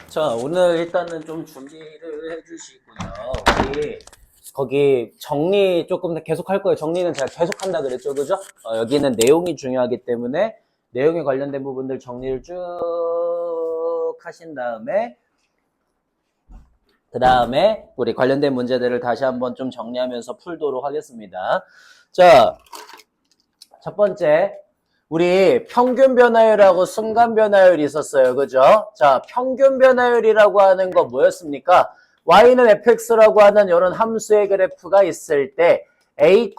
자, 오늘 일단은 좀 준비를 해주시고요. 우리 거기 정리 조금 더 계속 할 거예요. 정리는 제가 계속 한다 그랬죠, 그죠? 여기는 내용이 중요하기 때문에 내용에 관련된 부분들 정리를 쭉 하신 다음에 그 다음에 우리 관련된 문제들을 다시 한번 좀 정리하면서 풀도록 하겠습니다. 자, 첫 번째. 우리 평균 변화율하고 순간 변화율이 있었어요. 그죠? 자, 평균 변화율이라고 하는 거 뭐였습니까? y는 fx라고 하는 이런 함수의 그래프가 있을 때 a,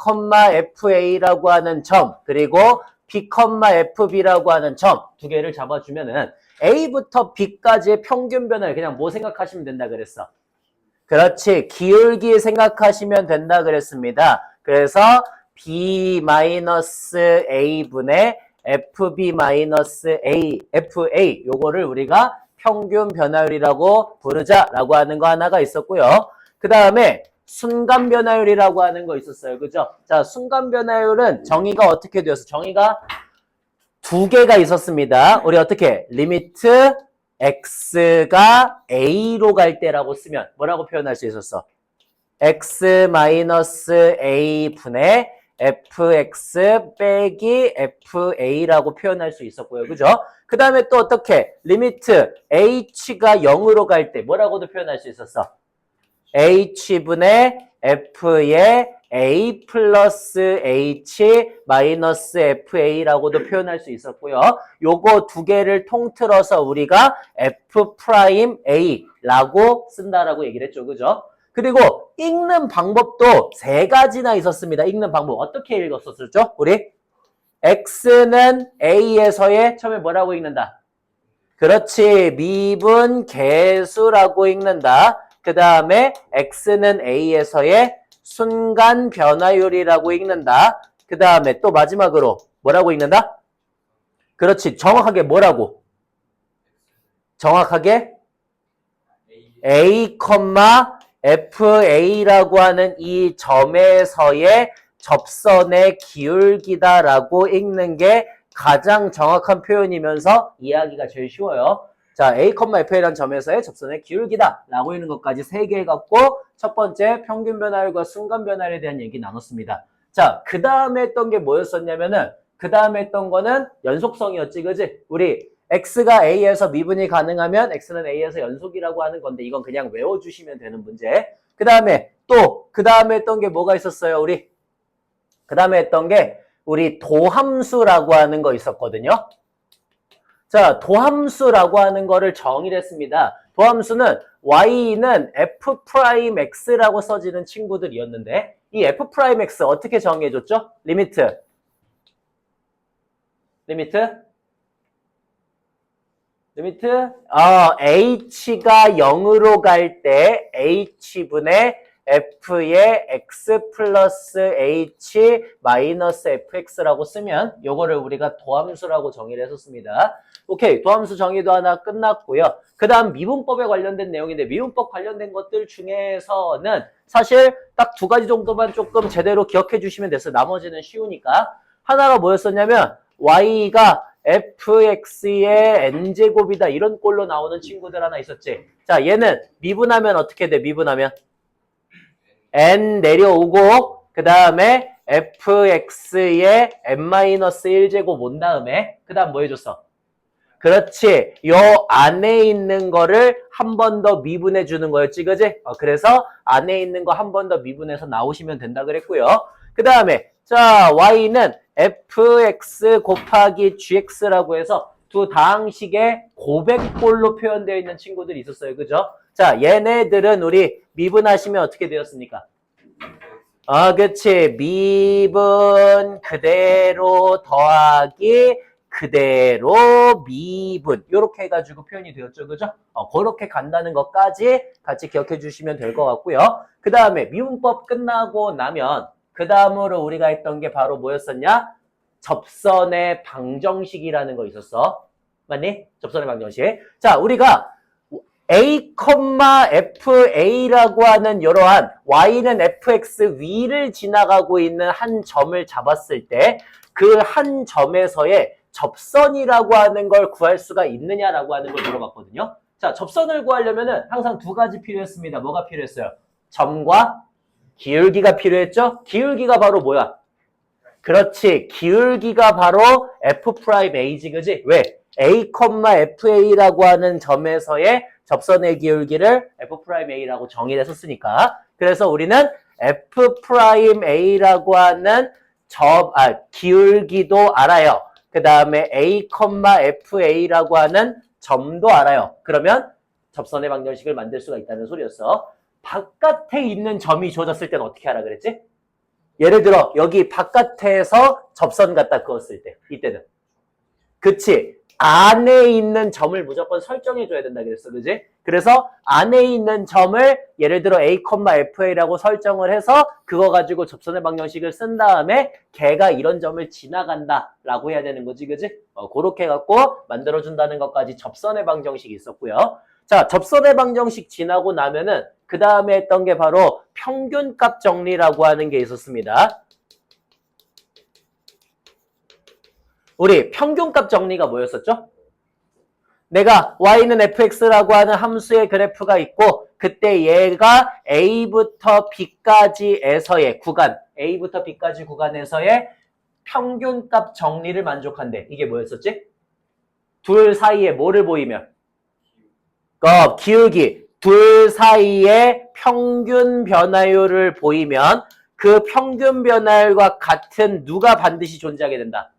fa라고 하는 점 그리고 b, fb라고 하는 점 두 개를 잡아주면은 a부터 b까지의 평균 변화율 그냥 뭐 생각하시면 된다 그랬어? 그렇지. 기울기 생각하시면 된다 그랬습니다. 그래서 b-a분의 fb-a, fa 요거를 우리가 평균 변화율이라고 부르자라고 하는 거 하나가 있었고요. 그 다음에 순간 변화율이라고 하는 거 있었어요. 그죠? 자, 순간 변화율은 정의가 어떻게 되었어? 정의가 두 개가 있었습니다. 우리 어떻게? 리미트 x가 a로 갈 때라고 쓰면 뭐라고 표현할 수 있었어? x-a 분의 fx 빼기 fa라고 표현할 수 있었고요. 그죠? 그 다음에 또 어떻게? 리미트 h가 0으로 갈 때 뭐라고도 표현할 수 있었어? h분의 f의 a 플러스 h 마이너스 fa라고도 표현할 수 있었고요. 요거 두 개를 통틀어서 우리가 f 프라임 a라고 쓴다라고 얘기를 했죠. 그죠? 그리고 읽는 방법도 세 가지나 있었습니다. 읽는 방법 어떻게 읽었었죠? 우리 x는 a에서의 처음에 뭐라고 읽는다? 그렇지. 미분 계수라고 읽는다. 그 다음에 x는 a에서의 순간 변화율이라고 읽는다. 그 다음에 또 마지막으로 뭐라고 읽는다? 그렇지. 정확하게 뭐라고? 정확하게 a, fa라고 하는 이 점에서의 접선의 기울기다라고 읽는 게 가장 정확한 표현이면서 이해하기가 제일 쉬워요. 자, a, fa라는 점에서의 접선의 기울기다 라고 읽는 것까지 세 개 갖고 첫 번째 평균 변화율과 순간 변화율에 대한 얘기 나눴습니다. 자, 그 다음에 했던 게 뭐였었냐면은 그 다음에 했던 거는 연속성이었지, 그지? 우리 x가 a에서 미분이 가능하면 x는 a에서 연속이라고 하는 건데 이건 그냥 외워주시면 되는 문제. 그 다음에 또 그 다음에 했던 게 뭐가 있었어요, 우리? 그 다음에 했던 게 우리 도함수라고 하는 거 있었거든요. 자, 도함수라고 하는 거를 정의를 했습니다. 도함수는 y는 f'x라고 써지는 친구들이었는데 이 f'x 어떻게 정의해줬죠? 리미트 h가 0으로 갈 때 h분의 f의 x 플러스 h 마이너스 fx라고 쓰면 요거를 우리가 도함수라고 정의를 했었습니다. 오케이, 도함수 정의도 하나 끝났고요. 그 다음 미분법에 관련된 내용인데 미분법 관련된 것들 중에서는 사실 딱 두 가지 정도만 조금 제대로 기억해 주시면 됐어요. 나머지는 쉬우니까. 하나가 뭐였었냐면 y가 fx의 n제곱이다 이런 꼴로 나오는 친구들 하나 있었지. 자, 얘는 미분하면 어떻게 돼? 미분하면 n 내려오고 그 다음에 fx의 n-1제곱 온 다음에 그 다음 뭐 해줬어? 그렇지. 요 안에 있는 거를 한 번 더 미분해 주는 거였지, 그지? 그래서 안에 있는 거 한 번 더 미분해서 나오시면 된다 그랬고요. 그 다음에 자, y는 fx 곱하기 gx라고 해서 두 다항식의 고백꼴로 표현되어 있는 친구들이 있었어요. 그죠? 자, 얘네들은 우리 미분하시면 어떻게 되었습니까? 그치. 미분 그대로 더하기 그대로 미분 이렇게 해가지고 표현이 되었죠. 그죠? 그렇게 간다는 것까지 같이 기억해 주시면 될 것 같고요. 그 다음에 미분법 끝나고 나면 그 다음으로 우리가 했던 게 바로 뭐였었냐? 접선의 방정식이라는 거 있었어. 맞니? 접선의 방정식. 자, 우리가 a, fa라고 하는 이러한 y는 fx 위를 지나가고 있는 한 점을 잡았을 때 그 한 점에서의 접선이라고 하는 걸 구할 수가 있느냐라고 하는 걸 물어봤거든요. 자, 접선을 구하려면은 항상 두 가지 필요했습니다. 뭐가 필요했어요? 점과 기울기가 필요했죠? 기울기가 바로 뭐야? 그렇지. 기울기가 바로 F'A지, 그지? 왜? A, FA라고 하는 점에서의 접선의 기울기를 F'A라고 정의를 했었으니까. 그래서 우리는 F'A라고 하는 기울기도 알아요. 그 다음에 A, FA라고 하는 점도 알아요. 그러면 접선의 방정식을 만들 수가 있다는 소리였어. 바깥에 있는 점이 주어졌을 때는 어떻게 하라 그랬지? 예를 들어 여기 바깥에서 접선 갖다 그었을 때 이때는 그치? 안에 있는 점을 무조건 설정해 줘야 된다 그랬어. 그지? 그래서 안에 있는 점을 예를 들어 A, FA라고 설정을 해서 그거 가지고 접선의 방정식을 쓴 다음에 걔가 이런 점을 지나간다 라고 해야 되는 거지. 그지? 그렇게 해갖고 만들어준다는 것까지 접선의 방정식이 있었고요. 자, 접선의 방정식 지나고 나면은 그 다음에 했던 게 바로 평균값 정리라고 하는 게 있었습니다. 우리 평균값 정리가 뭐였었죠? 내가 y는 fx라고 하는 함수의 그래프가 있고 그때 얘가 a부터 b까지에서의 구간, a부터 b까지 구간에서의 평균값 정리를 만족한대. 이게 뭐였었지? 둘 사이에 뭐를 보이면? 기울기. 둘 사이에 평균 변화율을 보이면 그 평균 변화율과 같은 누가 반드시 존재하게 된다.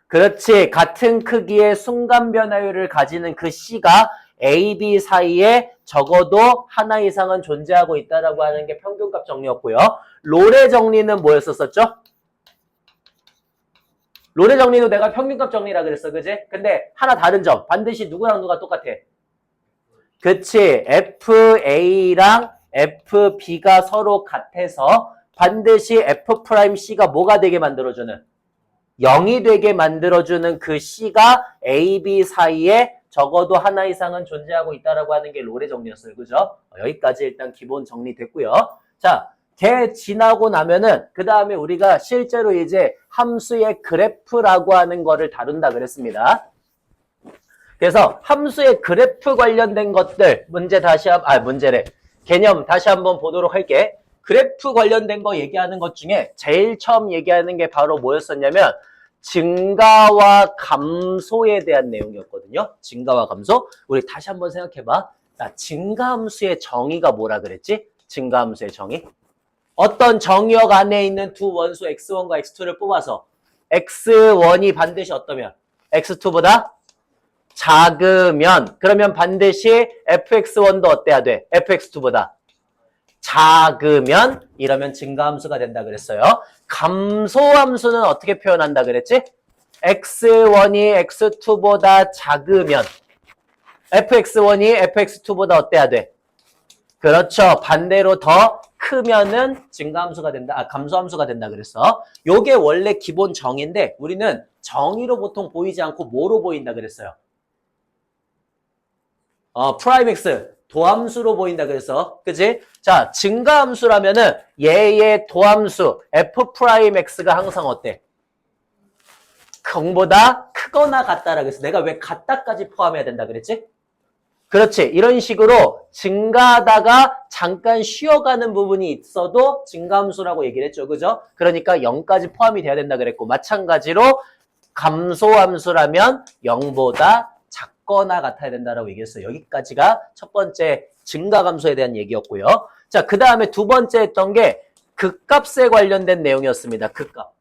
그렇지. 같은 크기의 순간 변화율을 가지는 그 C가 A, B 사이에 적어도 하나 이상은 존재하고 있다라고 하는 게 평균값 정리였고요. 롤의 정리는 뭐였었죠? 롤의 정리도 내가 평균값 정리라 그랬어. 그지? 근데 하나 다른 점. 반드시 누구랑 누가 똑같아. 그치. FA랑 FB가 서로 같아서 반드시 F'C가 뭐가 되게 만들어주는? 0이 되게 만들어주는 그 C가 A, B 사이에 적어도 하나 이상은 존재하고 있다라고 하는 게 롤의 정리였어요. 그죠? 여기까지 일단 기본 정리됐고요. 자, 걔 지나고 나면은 그 다음에 우리가 실제로 이제 함수의 그래프라고 하는 거를 다룬다 그랬습니다. 그래서 함수의 그래프 관련된 것들 개념 다시 한번 보도록 할게. 그래프 관련된 거 얘기하는 것 중에 제일 처음 얘기하는 게 바로 뭐였었냐면 증가와 감소에 대한 내용이었거든요. 증가와 감소. 우리 다시 한번 생각해봐. 증가함수의 정의가 뭐라 그랬지? 증가함수의 정의. 어떤 정의역 안에 있는 두 원수 x1과 x2를 뽑아서 x1이 반드시 어떠면? x2보다 작으면 그러면 반드시 fx1도 어때야 돼? fx2보다 작으면 이러면 증가함수가 된다 그랬어요. 감소함수는 어떻게 표현한다 그랬지? x1이 x2보다 작으면 fx1이 fx2보다 어때야 돼? 그렇죠. 반대로 더 크면은 증가함수가 된다. 감소함수가 된다 그랬어. 요게 원래 기본 정의인데 우리는 정의로 보통 보이지 않고 뭐로 보인다 그랬어요? 프라임 x 도함수로 보인다 그래서 그치? 자, 증가함수라면은 얘의 도함수 f'x가 항상 어때? 0보다 크거나 같다라 그랬어. 내가 왜 같다까지 포함해야 된다 그랬지? 그렇지. 이런 식으로 증가하다가 잠깐 쉬어가는 부분이 있어도 증가함수라고 얘기를 했죠. 그죠? 그러니까 0까지 포함이 돼야 된다 그랬고 마찬가지로 감소함수라면 0보다 작거나 같아야 된다라고 얘기했어요. 여기까지가 첫 번째 증가감소에 대한 얘기였고요. 자, 그 다음에 두 번째 했던 게 극값에 관련된 내용이었습니다. 극값.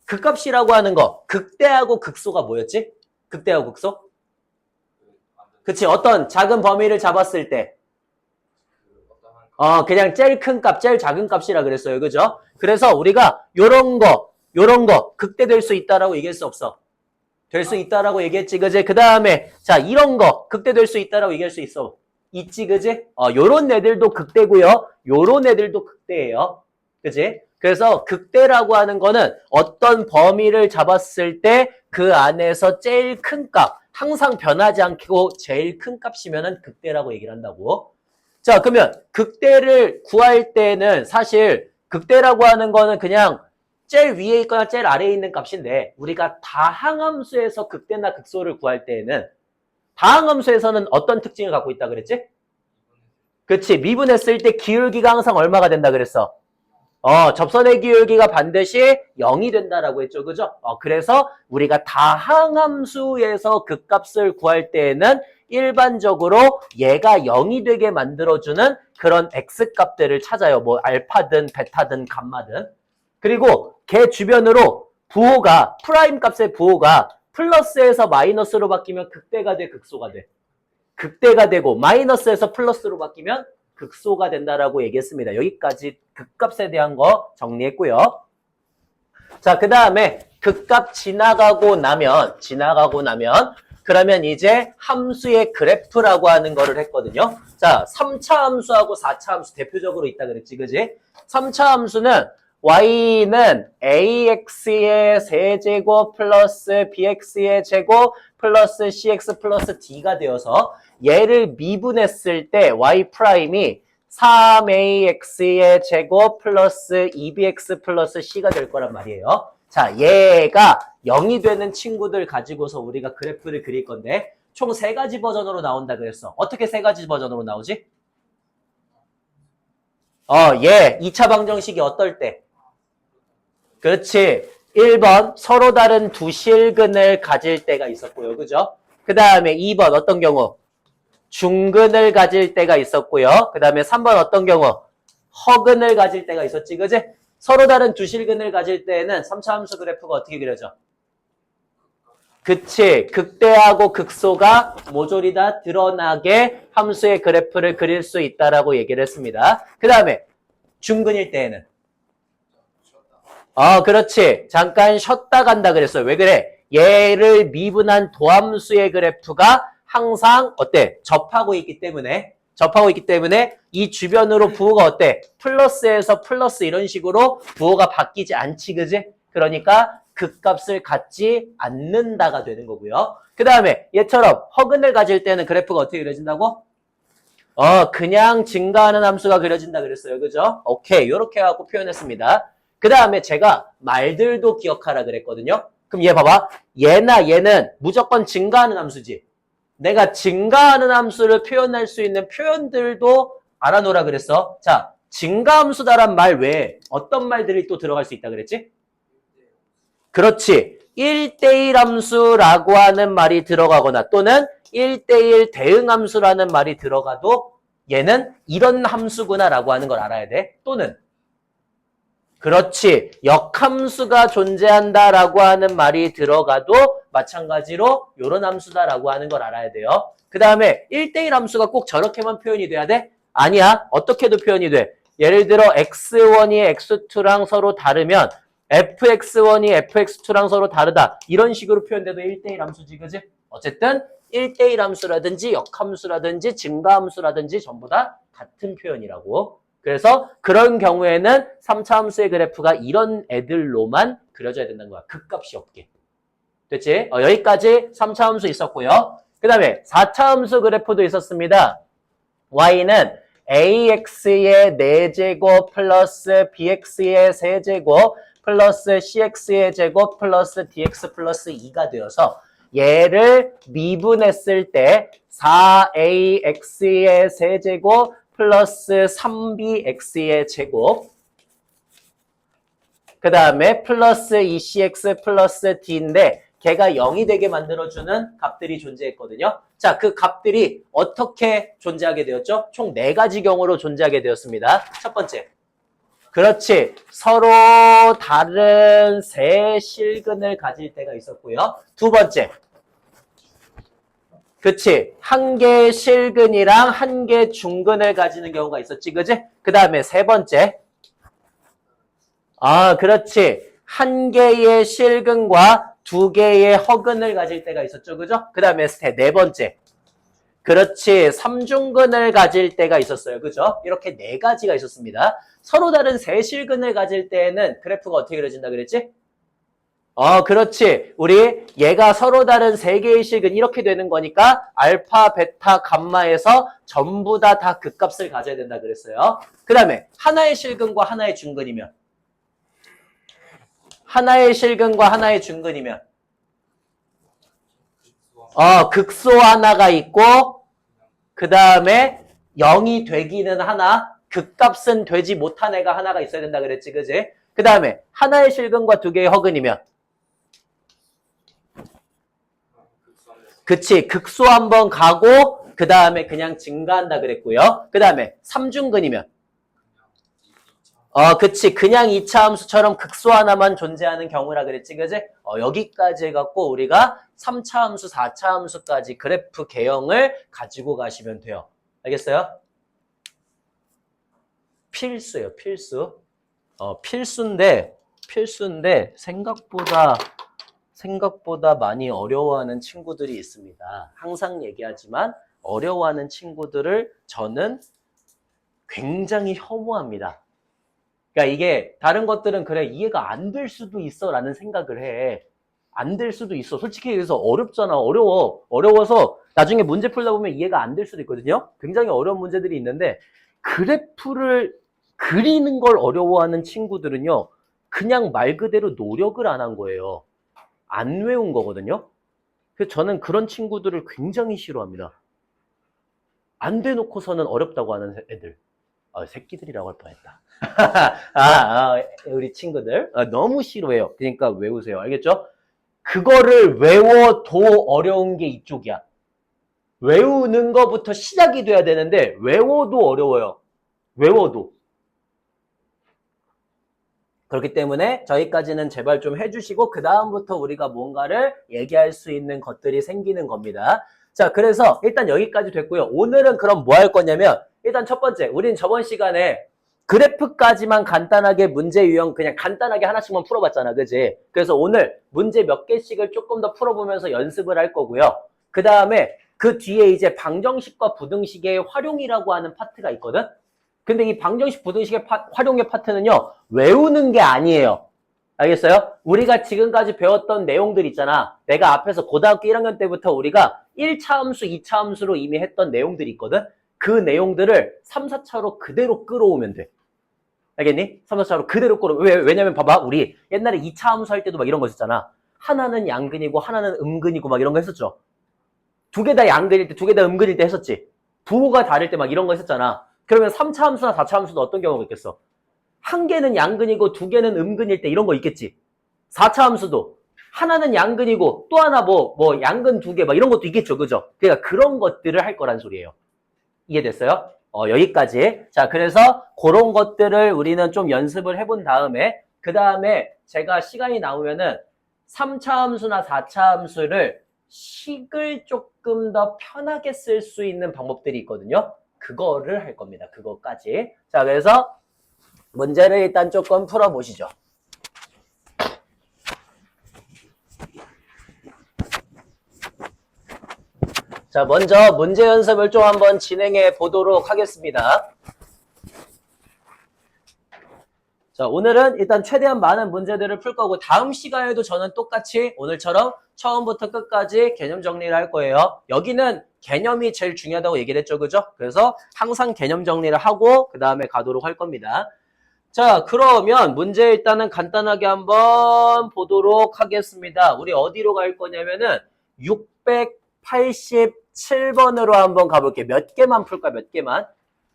극값이라고 하는 거 극대하고 극소가 뭐였지? 극대하고 극소? 그치. 어떤 작은 범위를 잡았을 때 그냥 제일 큰 값, 제일 작은 값이라 그랬어요. 그죠? 그래서 우리가 요런 거 극대될 수 있다라고 얘기할 수 없어. 될 수 있다라고 얘기했지, 그지? 그 다음에, 자, 이런 거, 극대될 수 있다라고 얘기할 수 있어. 있지, 그지? 요런 애들도 극대고요. 요런 애들도 극대예요. 그지? 그래서 극대라고 하는 거는 어떤 범위를 잡았을 때 그 안에서 제일 큰 값, 항상 변하지 않고 제일 큰 값이면은 극대라고 얘기를 한다고. 자, 그러면 극대를 구할 때는 사실 극대라고 하는 거는 그냥 제일 위에 있거나 제일 아래에 있는 값인데 우리가 다항함수에서 극대나 극소를 구할 때에는 다항함수에서는 어떤 특징을 갖고 있다 그랬지? 그치. 미분했을 때 기울기가 항상 얼마가 된다 그랬어? 접선의 기울기가 반드시 0이 된다라고 했죠. 그죠? 그래서 우리가 다항함수에서 그 값을 구할 때에는 일반적으로 얘가 0이 되게 만들어주는 그런 x값들을 찾아요. 뭐 알파든 베타든 감마든. 그리고 걔 주변으로 부호가 프라임 값의 부호가 플러스에서 마이너스로 바뀌면 극대가 돼, 극소가 돼. 극대가 되고 마이너스에서 플러스로 바뀌면 극소가 된다라고 얘기했습니다. 여기까지 극값에 대한 거 정리했고요. 자, 그 다음에 극값 지나가고 나면 그러면 이제 함수의 그래프라고 하는 거를 했거든요. 자, 3차 함수하고 4차 함수 대표적으로 있다 그랬지, 그지? 3차 함수는 y는 ax의 세제곱 플러스 bx의 제곱 플러스 cx 플러스 d가 되어서 얘를 미분했을 때 y'이 3ax의 제곱 플러스 2bx 플러스 c가 될 거란 말이에요. 자, 얘가 0이 되는 친구들 가지고서 우리가 그래프를 그릴 건데 총 3가지 버전으로 나온다 그랬어. 어떻게 3가지 버전으로 나오지? 얘 2차 방정식이 어떨 때? 그렇지. 1번 서로 다른 두 실근을 가질 때가 있었고요. 그죠? 그 다음에 2번 어떤 경우? 중근을 가질 때가 있었고요. 그 다음에 3번 어떤 경우? 허근을 가질 때가 있었지. 그지? 서로 다른 두 실근을 가질 때에는 3차 함수 그래프가 어떻게 그려져? 그치. 극대하고 극소가 모조리 다 드러나게 함수의 그래프를 그릴 수 있다라고 얘기를 했습니다. 그 다음에 중근일 때에는 그렇지. 잠깐 쉬었다 간다 그랬어요. 왜 그래? 얘를 미분한 도함수의 그래프가 항상 어때? 접하고 있기 때문에 이 주변으로 부호가 어때? 플러스에서 플러스 이런 식으로 부호가 바뀌지 않지, 그지? 그러니까 극값을 갖지 않는다가 되는 거고요. 그 다음에 얘처럼 허근을 가질 때는 그래프가 어떻게 그려진다고? 그냥 증가하는 함수가 그려진다 그랬어요. 그죠? 오케이. 요렇게 하고 표현했습니다. 그 다음에 제가 말들도 기억하라 그랬거든요. 그럼 얘 봐봐. 얘나 얘는 무조건 증가하는 함수지. 내가 증가하는 함수를 표현할 수 있는 표현들도 알아놓으라 그랬어. 자, 증가함수다란 말 외에 어떤 말들이 또 들어갈 수 있다 그랬지? 그렇지. 1대1 함수라고 하는 말이 들어가거나 또는 1대1 대응함수라는 말이 들어가도 얘는 이런 함수구나라고 하는 걸 알아야 돼. 또는 그렇지. 역함수가 존재한다라고 하는 말이 들어가도 마찬가지로 이런 함수다라고 하는 걸 알아야 돼요. 그 다음에 1대1 함수가 꼭 저렇게만 표현이 돼야 돼? 아니야. 어떻게도 표현이 돼. 예를 들어 x1이 x2랑 서로 다르면 fx1이 fx2랑 서로 다르다. 이런 식으로 표현돼도 1대1 함수지, 그지? 어쨌든 1대1 함수라든지 역함수라든지 증가함수라든지 전부 다 같은 표현이라고. 그래서 그런 경우에는 3차 함수의 그래프가 이런 애들로만 그려져야 된다는 거야. 극값이 없게. 됐지? 여기까지 3차 함수 있었고요. 그 다음에 4차 함수 그래프도 있었습니다. y는 ax의 4제곱 플러스 bx의 3제곱 플러스 cx의 제곱 플러스 dx 플러스 2가 되어서 얘를 미분했을 때 4ax의 3제곱 플러스 3bx의 제곱 그 다음에 플러스 2cx 플러스 d인데 걔가 0이 되게 만들어주는 값들이 존재했거든요. 자, 그 값들이 어떻게 존재하게 되었죠? 총 4가지 경우로 존재하게 되었습니다. 첫 번째. 그렇지. 서로 다른 세 실근을 가질 때가 있었고요. 두 번째. 그치. 한 개의 실근이랑 한 개의 중근을 가지는 경우가 있었지. 그지? 그 다음에 세 번째. 그렇지. 한 개의 실근과 두 개의 허근을 가질 때가 있었죠. 그죠? 그 다음에 네 번째. 그렇지. 삼중근을 가질 때가 있었어요. 그죠? 이렇게 4가지가 있었습니다. 서로 다른 세 실근을 가질 때에는 그래프가 어떻게 그려진다 그랬지? 그렇지. 우리 얘가 서로 다른 3개의 실근 이렇게 되는 거니까 알파, 베타, 감마에서 전부 다 극값을 가져야 된다 그랬어요. 그 다음에 하나의 실근과 하나의 중근이면 하나의 실근과 하나의 중근이면 극소 하나가 있고 그 다음에 0이 되기는 하나, 극값은 되지 못한 애가 하나가 있어야 된다 그랬지, 그지? 그 다음에 하나의 실근과 두 개의 허근이면 그치, 극소 한번 가고 그 다음에 그냥 증가한다 그랬고요. 그 다음에 삼중근이면 그치, 그냥 2차 함수처럼 극소 하나만 존재하는 경우라 그랬지, 그지? 여기까지 해갖고 우리가 3차 함수, 4차 함수까지 그래프 개형을 가지고 가시면 돼요. 알겠어요? 필수예요, 필수. 필수인데 생각보다 많이 어려워하는 친구들이 있습니다. 항상 얘기하지만 어려워하는 친구들을 저는 굉장히 혐오합니다. 그러니까 이게 다른 것들은 그래 이해가 안 될 수도 있어 라는 생각을 해. 안 될 수도 있어. 솔직히 얘기해서 어렵잖아. 어려워서 나중에 문제 풀다 보면 이해가 안 될 수도 있거든요. 굉장히 어려운 문제들이 있는데 그래프를 그리는 걸 어려워하는 친구들은요. 그냥 말 그대로 노력을 안 한 거예요. 안 외운 거거든요. 그래서 저는 그런 친구들을 굉장히 싫어합니다. 안 돼놓고서는 어렵다고 하는 애들. 새끼들이라고 할 뻔했다. 우리 친구들 너무 싫어해요. 그러니까 외우세요. 알겠죠? 그거를 외워도 어려운 게 이쪽이야. 외우는 거부터 시작이 돼야 되는데 외워도 어려워요. 외워도. 그렇기 때문에 저희까지는 제발 좀 해주시고 그 다음부터 우리가 뭔가를 얘기할 수 있는 것들이 생기는 겁니다. 자, 그래서 일단 여기까지 됐고요. 오늘은 그럼 뭐 할 거냐면 일단 첫 번째, 우린 저번 시간에 그래프까지만 간단하게 문제 유형 그냥 간단하게 하나씩만 풀어봤잖아, 그지? 그래서 오늘 문제 몇 개씩을 조금 더 풀어보면서 연습을 할 거고요. 그 다음에 그 뒤에 이제 방정식과 부등식의 활용이라고 하는 파트가 있거든? 근데 이 방정식 부등식의 활용의 파트는요, 외우는 게 아니에요. 알겠어요? 우리가 지금까지 배웠던 내용들 있잖아. 내가 앞에서 고등학교 1학년 때부터 우리가 1차 함수, 2차 함수로 이미 했던 내용들이 있거든? 그 내용들을 3, 4차로 그대로 끌어오면 돼. 알겠니? 3, 4차로 그대로 끌어오면. 왜냐면 봐봐. 우리 옛날에 2차 함수 할 때도 막 이런 거 있었잖아. 하나는 양근이고 하나는 음근이고 막 이런 거 했었죠. 두 개 다 양근일 때, 두 개 다 음근일 때 했었지. 부호가 다를 때 막 이런 거 했었잖아. 그러면 3차 함수나 4차 함수도 어떤 경우가 있겠어? 한 개는 양근이고 두 개는 음근일 때 이런 거 있겠지. 4차 함수도 하나는 양근이고 또 하나 뭐 양근 두 개 막 이런 것도 있겠죠. 그죠? 그러니까 그런 것들을 할 거란 소리예요. 이해됐어요? 여기까지. 자, 그래서 그런 것들을 우리는 좀 연습을 해본 다음에 그 다음에 제가 시간이 나오면은 3차 함수나 4차 함수를 식을 조금 더 편하게 쓸 수 있는 방법들이 있거든요. 그거를 할 겁니다. 그거까지. 자, 그래서 문제를 일단 조금 풀어보시죠. 자, 먼저 문제 연습을 좀 한번 진행해 보도록 하겠습니다. 자, 오늘은 일단 최대한 많은 문제들을 풀 거고 다음 시간에도 저는 똑같이 오늘처럼 처음부터 끝까지 개념 정리를 할 거예요. 여기는 개념이 제일 중요하다고 얘기를 했죠. 그죠? 그래서 항상 개념 정리를 하고 그 다음에 가도록 할 겁니다. 자, 그러면 문제 일단은 간단하게 한번 보도록 하겠습니다. 우리 어디로 갈 거냐면은 687번으로 한번 가볼게요. 몇 개만 풀까? 몇 개만.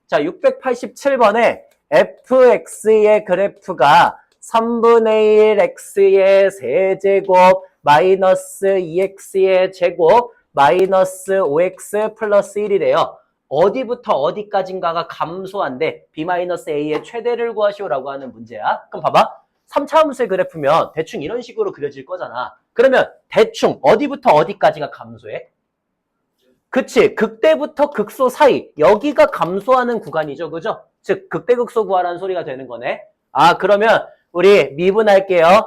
자, 687번에 fx의 그래프가 3분의 1 x의 세제곱 마이너스 2x의 제곱 마이너스 5x 플러스 1이래요. 어디부터 어디까지인가가 감소한데 b-a의 최대를 구하시오라고 하는 문제야. 그럼 봐봐. 3차 함수의 그래프면 대충 이런 식으로 그려질 거잖아. 그러면 대충 어디부터 어디까지가 감소해? 그치. 극대부터 극소 사이. 여기가 감소하는 구간이죠. 그죠? 즉 극대극소 구하라는 소리가 되는 거네. 그러면 우리 미분할게요.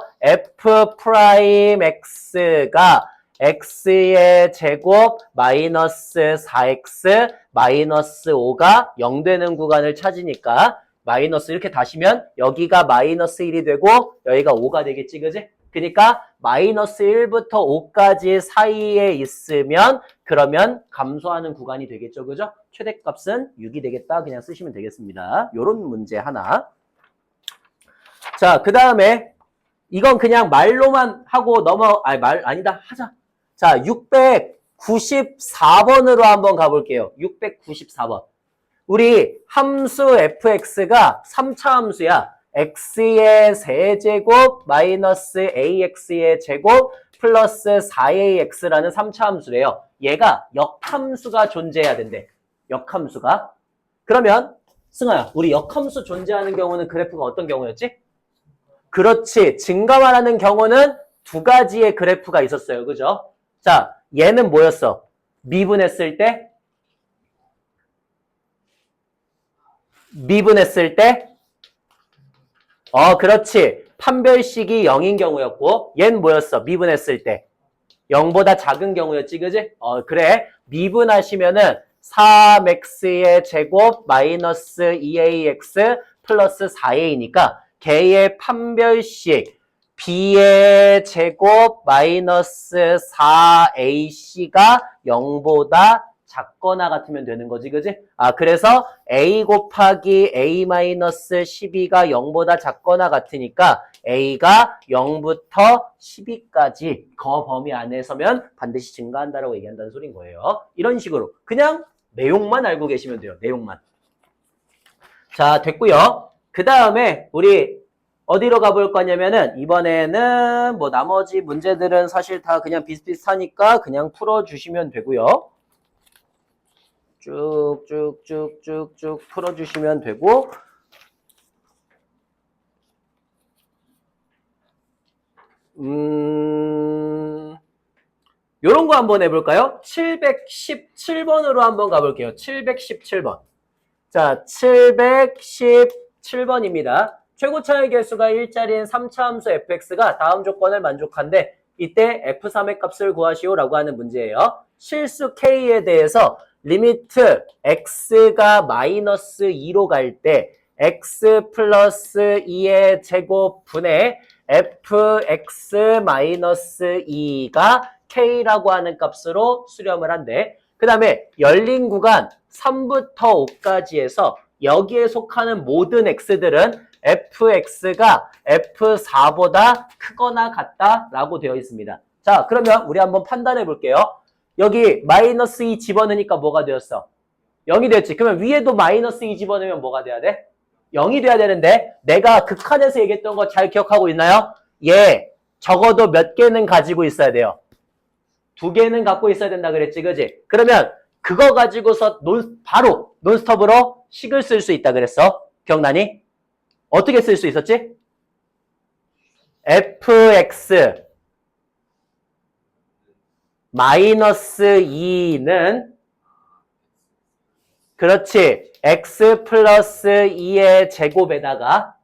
f'x가 x의 제곱 마이너스 4x 마이너스 5가 0 되는 구간을 찾으니까 마이너스 이렇게 다시면 여기가 마이너스 1이 되고 여기가 5가 되겠지, 그지? 그러니까 마이너스 1부터 5까지 사이에 있으면 그러면 감소하는 구간이 되겠죠, 그죠? 최대값은 6이 되겠다. 그냥 쓰시면 되겠습니다. 요런 문제 하나. 자, 그 다음에 이건 그냥 말로만 하고 아니다. 하자. 자, 694번으로 한번 가볼게요. 694번. 우리 함수 fx가 3차 함수야. x의 세제곱 마이너스 ax의 제곱 플러스 4ax라는 3차 함수래요. 얘가 역함수가 존재해야 된대. 역함수가. 그러면 승아야, 우리 역함수 존재하는 경우는 그래프가 어떤 경우였지? 그렇지. 증가만 하는 경우는 두 가지의 그래프가 있었어요. 그죠? 자, 얘는 뭐였어? 미분했을 때? 미분했을 때? 그렇지. 판별식이 0인 경우였고, 얘는 뭐였어? 미분했을 때. 0보다 작은 경우였지, 그지? 그래. 미분하시면은 3x의 제곱 마이너스 2ax 플러스 4a니까 걔의 판별식 b의 제곱 마이너스 4ac가 0보다 작거나 같으면 되는 거지, 그지? 그래서 a 곱하기 a 마이너스 12가 0보다 작거나 같으니까 a가 0부터 12까지 그 범위 안에서면 반드시 증가한다라고 얘기한다는 소린 거예요. 이런 식으로 그냥 내용만 알고 계시면 돼요. 내용만. 자, 됐고요. 그 다음에 우리 어디로 가볼 거냐면은 이번에는 뭐 나머지 문제들은 사실 다 그냥 비슷비슷하니까 그냥 풀어주시면 되고요. 쭉쭉쭉쭉쭉 풀어주시면 되고 요런 거 한번 해볼까요? 717번으로 한번 가볼게요. 717번. 자, 717번입니다. 최고차의 개수가 1짜리인 3차 함수 fx가 다음 조건을 만족한데 이때 f3의 값을 구하시오라고 하는 문제예요. 실수 k에 대해서 리미트 x가 마이너스 2로 갈 때 x 플러스 2의 제곱 분의 fx 마이너스 2가 k라고 하는 값으로 수렴을 한대. 그 다음에 열린 구간 3부터 5까지에서 여기에 속하는 모든 x들은 fx가 f4보다 크거나 같다라고 되어 있습니다. 자, 그러면 우리 한번 판단해 볼게요. 여기 마이너스 2 집어넣으니까 뭐가 되었어? 0이 되었지. 그러면 위에도 마이너스 2 집어넣으면 뭐가 돼야 돼? 0이 돼야 되는데 내가 극한에서 얘기했던 거 잘 기억하고 있나요? 얘 적어도 몇 개는 가지고 있어야 돼요. 2개는 갖고 있어야 된다 그랬지, 그지? 그러면 그거 가지고서 바로 논스톱으로 식을 쓸 수 있다 그랬어. 기억나니? 어떻게 쓸 수 있었지? fx 마이너스 2는 그렇지. x 플러스 2의 제곱에다가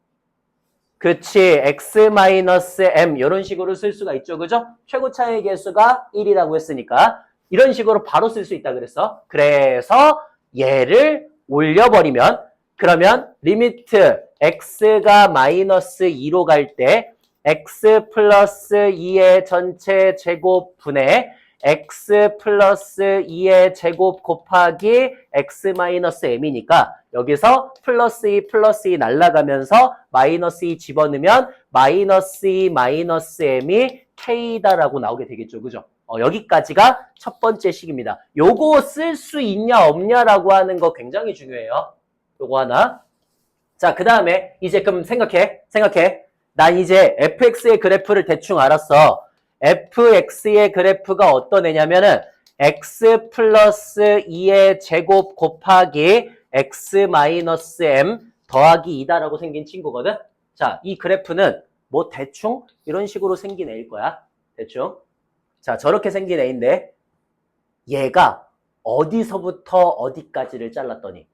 그치. x 마이너스 m 이런 식으로 쓸 수가 있죠. 그죠? 최고차의 개수가 1이라고 했으니까 이런 식으로 바로 쓸 수 있다 그랬어. 그래서 얘를 올려버리면 그러면 리미트 x가 마이너스 2로 갈 때 x 플러스 2의 전체 제곱 분의 x 플러스 2의 제곱 곱하기 x 마이너스 m이니까 여기서 플러스 2 플러스 2 날아가면서 마이너스 2 집어넣으면 마이너스 2 마이너스 m이 k다라고 나오게 되겠죠. 그죠? 여기까지가 첫 번째 식입니다. 요거 쓸 수 있냐 없냐라고 하는 거 굉장히 중요해요. 요거 하나. 자, 그 다음에 이제 그럼 생각해. 난 이제 fx의 그래프를 대충 알았어. fx의 그래프가 어떤 애냐면은 x 플러스 2의 제곱 곱하기 x 마이너스 m 더하기 2다라고 생긴 친구거든. 자, 이 그래프는 뭐 대충 이런 식으로 생긴 애일 거야. 대충. 자, 저렇게 생긴 애인데 얘가 어디서부터 어디까지를 잘랐더니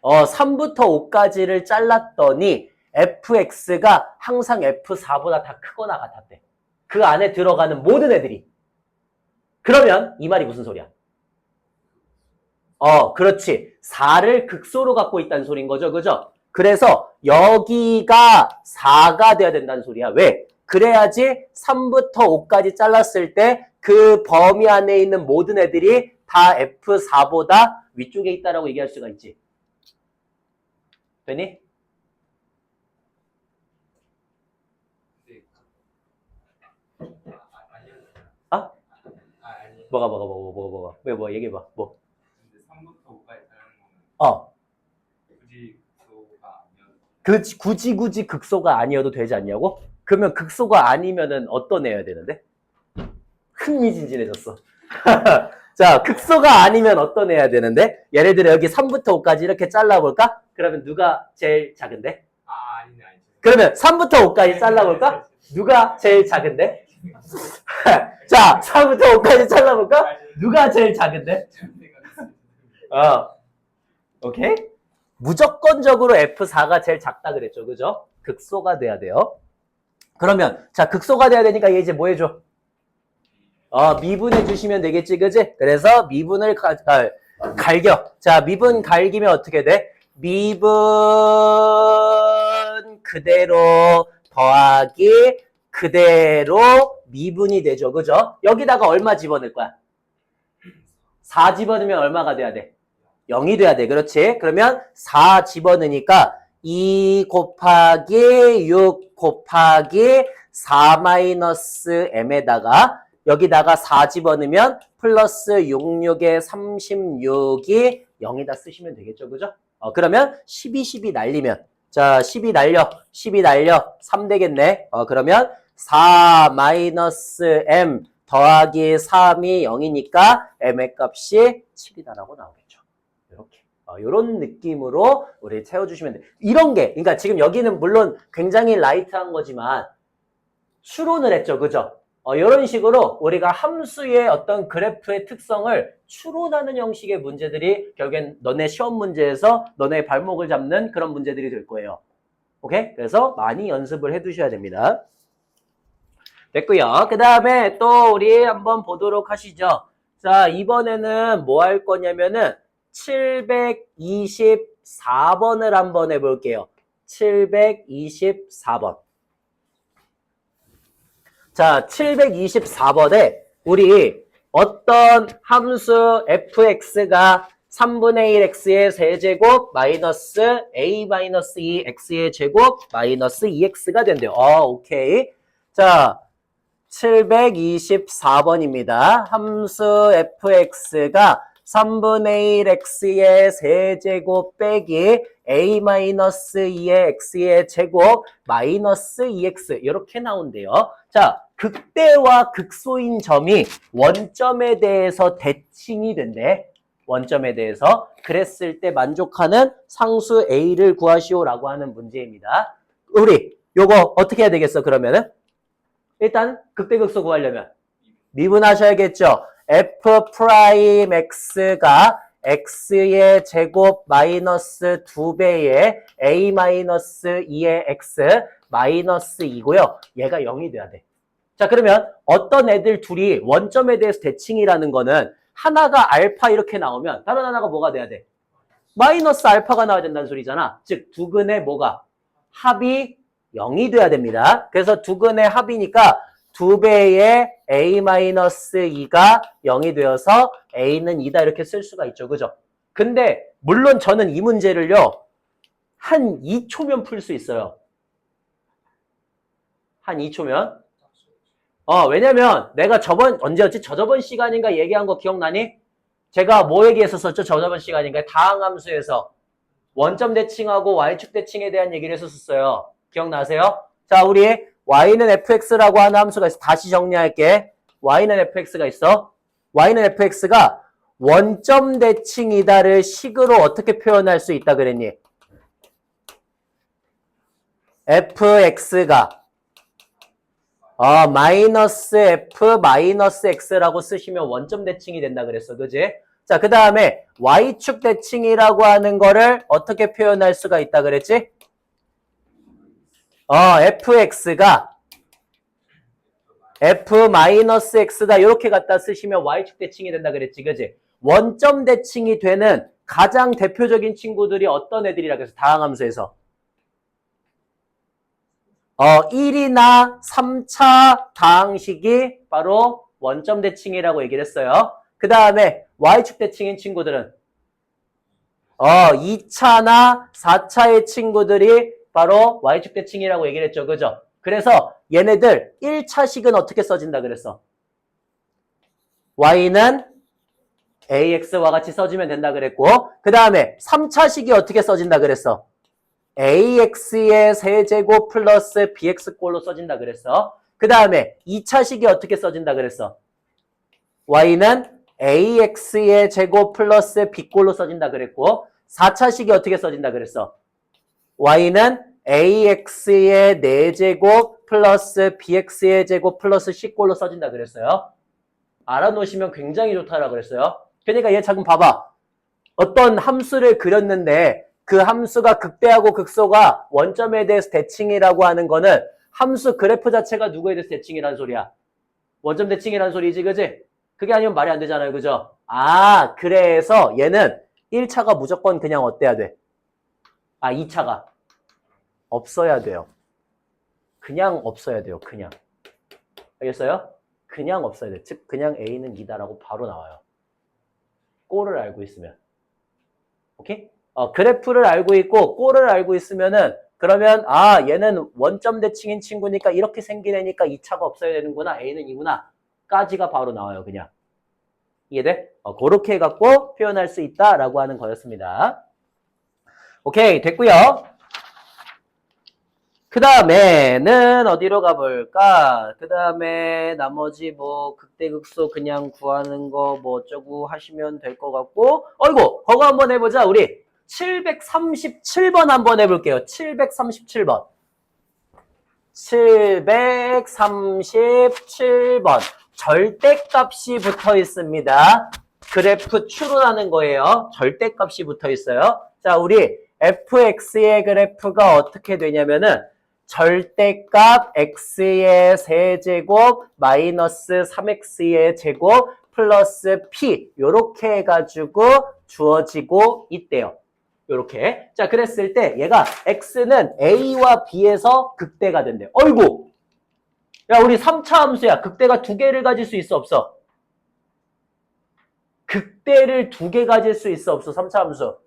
3부터 5까지를 잘랐더니 fx가 항상 f4보다 다 크거나 같았대. 그 안에 들어가는 모든 애들이. 그러면 이 말이 무슨 소리야? 그렇지. 4를 극소로 갖고 있다는 소리인 거죠. 그죠? 그래서 여기가 4가 돼야 된다는 소리야. 왜? 그래야지 3부터 5까지 잘랐을 때 그 범위 안에 있는 모든 애들이 다 F4보다 위쪽에 있다라고 얘기할 수가 있지. 되니? 뭐가. 왜, 얘기해봐. 뭐. 근데 3부터 5까지 자르는 거는 어. 굳이 극소가 아니어도 굳이 극소가 아니어도 되지 않냐고? 그러면 극소가 아니면은 어떤 애여야 되는데? 흥미진진해졌어. 자, 극소가 아니면 어떤 애야 되는데? 예를 들어 여기 3부터 5까지 이렇게 잘라볼까? 그러면 누가 제일 작은데? 아니네. 그러면 3부터 5까지 잘라볼까? 누가 제일 작은데? 자, 4부터 5까지 잘라볼까? 누가 제일 작은데? 오케이? 무조건적으로 F4가 제일 작다 그랬죠. 그죠? 극소가 돼야 돼요. 그러면, 자, 극소가 돼야 되니까 얘 이제 뭐 해줘? 미분해 주시면 되겠지, 그지? 그래서 미분을 갈겨. 자, 미분 갈기면 어떻게 돼? 미분 그대로 더하기 그대로 미분이 되죠, 그죠? 여기다가 얼마 집어넣을 거야? 4 집어넣으면 얼마가 돼야 돼? 0이 돼야 돼, 그렇지? 그러면 4 집어넣으니까 2 곱하기 6 곱하기 4 마이너스 m에다가 여기다가 4 집어넣으면 플러스 66에 36이 0이다 쓰시면 되겠죠, 그죠? 그러면 12 날리면 자 12 날려 3 되겠네. 그러면 4 마이너스 m 더하기 3이 0이니까 m의 값이 7이다라고 나오겠죠. 이렇게 이런 느낌으로 우리 채워주시면 돼요. 이런 게 그러니까 지금 여기는 물론 굉장히 라이트한 거지만 추론을 했죠, 그죠? 이런 식으로 우리가 함수의 어떤 그래프의 특성을 추론하는 형식의 문제들이 결국엔 너네 시험 문제에서 너네 발목을 잡는 그런 문제들이 될 거예요. 오케이? 그래서 많이 연습을 해두셔야 됩니다. 됐고요. 그 다음에 또 우리 한번 보도록 하시죠. 자, 이번에는 뭐 할 거냐면은 724번을 한번 해볼게요. 724번. 자, 724번에 우리 어떤 함수 fx가 3분의 1x의 세제곱 마이너스 a-2x의 제곱 마이너스 2x가 된대요. 오케이. 자, 724번입니다. 함수 fx가 3분의 1x의 세제곱 빼기 a-2의 x의 제곱 마이너스 2x 이렇게 나온대요. 자, 극대와 극소인 점이 원점에 대해서 대칭이 된대. 원점에 대해서. 그랬을 때 만족하는 상수 a를 구하시오라고 하는 문제입니다. 우리 요거 어떻게 해야 되겠어 그러면은? 일단 극대극소 구하려면 미분하셔야겠죠. f'x가 x의 제곱 마이너스 2배의 a-2의 x 마이너스 2고요. 얘가 0이 돼야 돼. 자, 그러면 어떤 애들 둘이 원점에 대해서 대칭이라는 거는 하나가 알파 이렇게 나오면 다른 하나가 뭐가 돼야 돼? 마이너스 알파가 나와야 된다는 소리잖아. 즉 두근의 뭐가? 합이 0이 돼야 됩니다. 그래서 두근의 합이니까 2배의 a-2가 0이 되어서 a는 2다 이렇게 쓸 수가 있죠. 그죠? 근데 물론 저는 이 문제를요. 한 2초면 풀 수 있어요. 한 2초면. 왜냐면 내가 언제였지? 저저번 시간인가 얘기한 거 기억나니? 제가 뭐 얘기했었었죠? 저저번 시간인가? 다항함수에서 원점 대칭하고 y축 대칭에 대한 얘기를 했었어요. 기억나세요? 자, 우리 y는 fx라고 하는 함수가 있어. 다시 정리할게. y는 fx가 있어. y는 fx가 원점 대칭이다를 식으로 어떻게 표현할 수 있다 그랬니? fx가 마이너스 f 마이너스 x라고 쓰시면 원점 대칭이 된다 그랬어. 그지? 자, 그 다음에 y축 대칭이라고 하는 거를 어떻게 표현할 수가 있다 그랬지? fx가 f-x다 이렇게 갖다 쓰시면 y축 대칭이 된다 그랬지. 그지? 원점 대칭이 되는 가장 대표적인 친구들이 어떤 애들이라 그래서 다항함수에서 1이나 3차 다항식이 바로 원점 대칭이라고 얘기를 했어요. 그 다음에 y축 대칭인 친구들은 2차나 4차의 친구들이 바로 y축 대칭이라고 얘기를 했죠. 그죠? 그래서 얘네들 1차식은 어떻게 써진다 그랬어? y는 ax와 같이 써주면 된다 그랬고 그 다음에 3차식이 어떻게 써진다 그랬어? ax의 세제곱 플러스 bx꼴로 써진다 그랬어. 그 다음에 2차식이 어떻게 써진다 그랬어? y는 ax의 제곱 플러스 b꼴로 써진다 그랬고 4차식이 어떻게 써진다 그랬어? y는 ax의 4제곱 플러스 bx의 제곱 플러스 c꼴로 써진다 그랬어요. 알아놓으시면 굉장히 좋다라고 그랬어요. 그러니까 얘 잠깐 봐봐. 어떤 함수를 그렸는데 그 함수가 극대하고 극소가 원점에 대해서 대칭이라고 하는 거는 함수 그래프 자체가 누구에 대해서 대칭이라는 소리야? 원점 대칭이라는 소리지, 그지? 그게 아니면 말이 안 되잖아요, 그죠? 아, 그래서 얘는 1차가 무조건 그냥 어때야 돼? 아, 2차가 없어야 돼요. 그냥 없어야 돼요, 그냥. 알겠어요? 그냥 없어야 돼. 즉, 그냥 A는 2다라고 바로 나와요. 꼴을 알고 있으면. 오케이? 그래프를 알고 있고 꼴을 알고 있으면은 그러면 아 얘는 원점 대칭인 친구니까 이렇게 생긴 애니까 2차가 없어야 되는구나. A는 2구나. 까지가 바로 나와요. 그냥. 이해돼? 그렇게 해갖고 표현할 수 있다라고 하는 거였습니다. 오케이 됐고요. 그 다음에는 어디로 가볼까? 그 다음에 나머지 뭐 극대극소 그냥 구하는 거 뭐 어쩌고 하시면 될 것 같고 어이구 그거 한번 해보자. 우리 737번 한번 해볼게요. 737번 737번 절대값이 붙어 있습니다. 그래프 추론하는 거예요. 절대값이 붙어 있어요. 자 우리 fx의 그래프가 어떻게 되냐면은 절대값 x의 세제곱 마이너스 3x의 제곱 플러스 p 요렇게 해가지고 주어지고 있대요. 요렇게. 자 그랬을 때 얘가 x는 a와 b에서 극대가 된대요. 어이구 야 우리 3차 함수야. 극대가 2개를 가질 수 있어 없어? 극대를 2개 가질 수 있어 없어? 3차 함수.